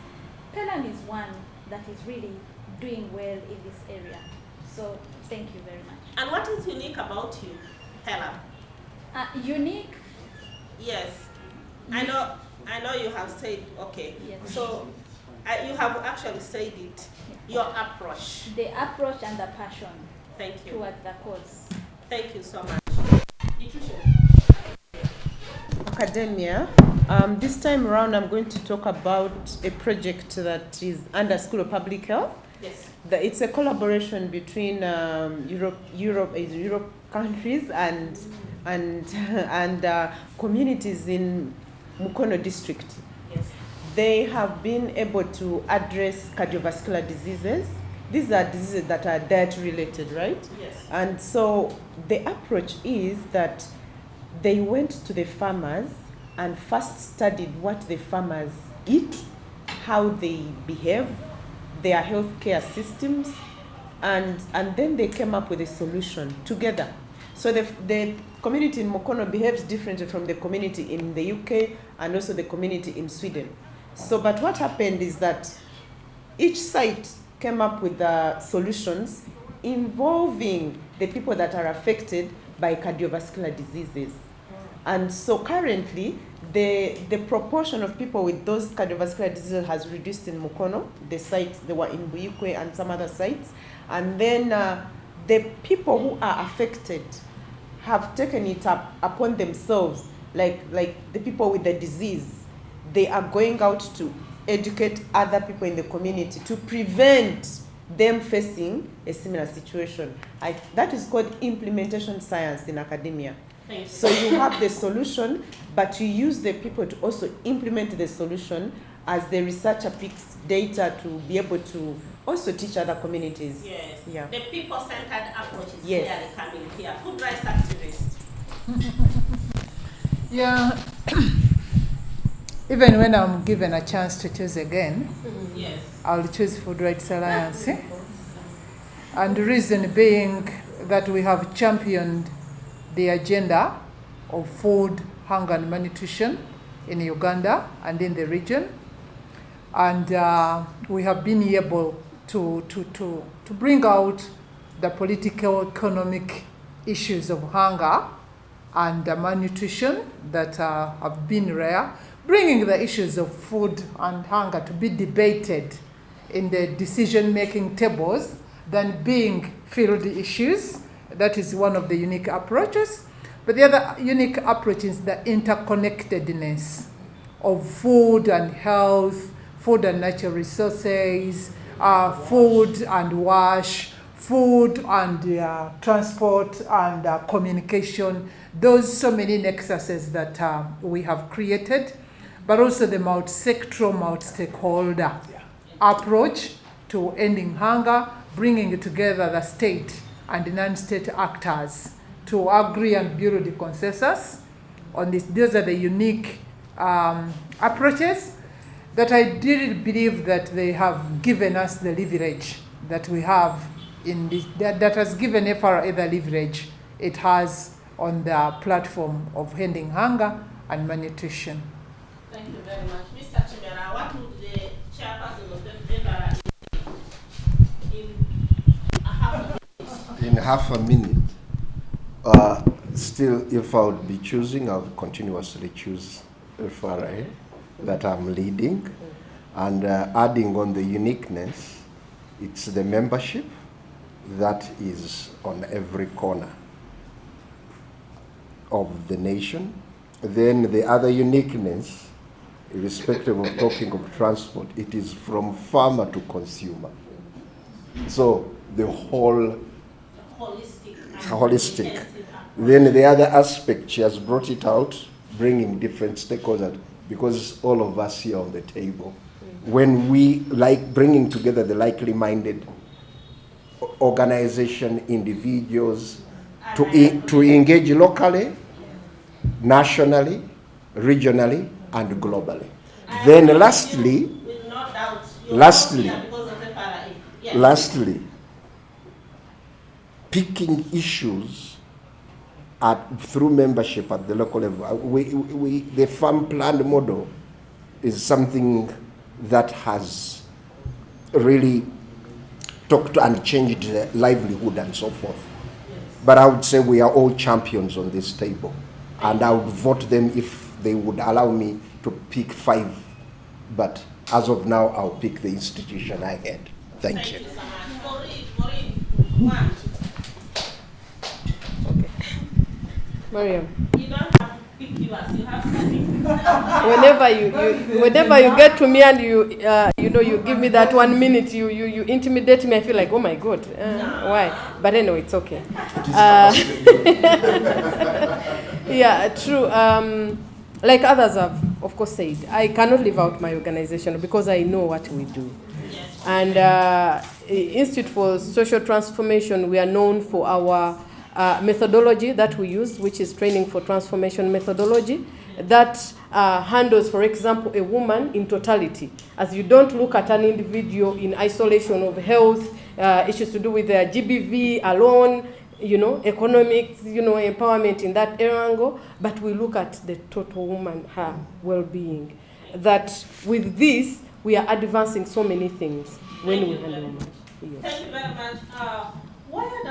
Pelham is one that is really doing well in this area. So thank you very much. And what is unique about you, Pelham? Unique. Yes, I know you have said, okay. Yes. So you have actually said it, your approach. The approach and the passion Thank you. towards the cause. Thank you so much. Nutrition. Academia. This time around, I'm going to talk about a project that is under School of Public Health. Yes. It's a collaboration between Europe countries and communities in Mukono district. Yes. They have been able to address cardiovascular diseases. These are diseases that are diet related, right? Yes. And so the approach is that they went to the farmers and first studied what the farmers eat, how they behave, their healthcare systems, and then they came up with a solution together. So the community in Mukono behaves differently from the community in the UK and also the community in Sweden. So, but what happened is that each site came up with the solutions involving the people that are affected by cardiovascular diseases. And so currently, the proportion of people with those cardiovascular diseases has reduced in Mukono, the sites, they were in Buikwe and some other sites. And then the people who are affected have taken it up upon themselves, like the people with the disease. They are going out to educate other people in the community to prevent them facing a similar situation. That is called implementation science in academia. So you have the solution, but you use the people to also implement the solution as the researcher picks data to be able to also teach other communities. Yes. Yeah. The people-centered approach is Yes. clearly coming here. Food rights activists. Yeah. Even when I'm given a chance to choose again, Yes. I'll choose Food Rights Alliance. And the reason being that we have championed the agenda of food, hunger, and malnutrition in Uganda and in the region. And we have been able to bring out the political, economic issues of hunger and malnutrition that have been rare, bringing the issues of food and hunger to be debated in the decision-making tables than being field issues. That is one of the unique approaches. But the other unique approach is the interconnectedness of food and health, food and natural resources, food and wash, food and transport and communication. Those so many nexuses that we have created, but also the multi-sectoral, multi-stakeholder approach to ending hunger, bringing together the state and non-state actors to agree and build the consensus on this. Those are the unique approaches that I did believe that they have given us the leverage that we have in this, that has given FRA the leverage it has on the platform of ending hunger and malnutrition. Thank you very much. Mr. Chimera, what would the chairperson of the FRA In half a minute? Still, if I would be choosing, I would continuously choose FRA that I'm leading. And adding on the uniqueness, it's the membership that is on every corner of the nation. Then the other uniqueness, irrespective of talking of transport, it is from farmer to consumer. So the whole holistic. Then the other aspect, she has brought it out, bringing different stakeholders, because all of us here on the table, when we like bringing together the likely-minded organization, individuals, to engage locally, nationally, regionally, and globally. Then lastly, picking issues through membership at the local level. The farm plan model is something that has really talked and changed livelihood and so forth. But I would say we are all champions on this table. And I would vote them if they would allow me to pick 5. But as of now, I'll pick the institution I had. Thank you. Thank you so much. Maureen, one. Okay. Mariam. You don't have to pick yours, you have to pick. Whenever you get to me and you give me that 1 minute, you intimidate me, I feel like, oh my God, why? But anyway, it's okay. Yeah, true. Like others have, of course, said, I cannot leave out my organization because I know what we do. And Institute for Social Transformation, we are known for our methodology that we use, which is training for transformation methodology, that handles, for example, a woman in totality. As you don't look at an individual in isolation of health, issues to do with their GBV alone, economics, empowerment in that angle, but we look at the total woman, her well-being. That with this, we are advancing so many things when we handle women. Thank you very much. Why are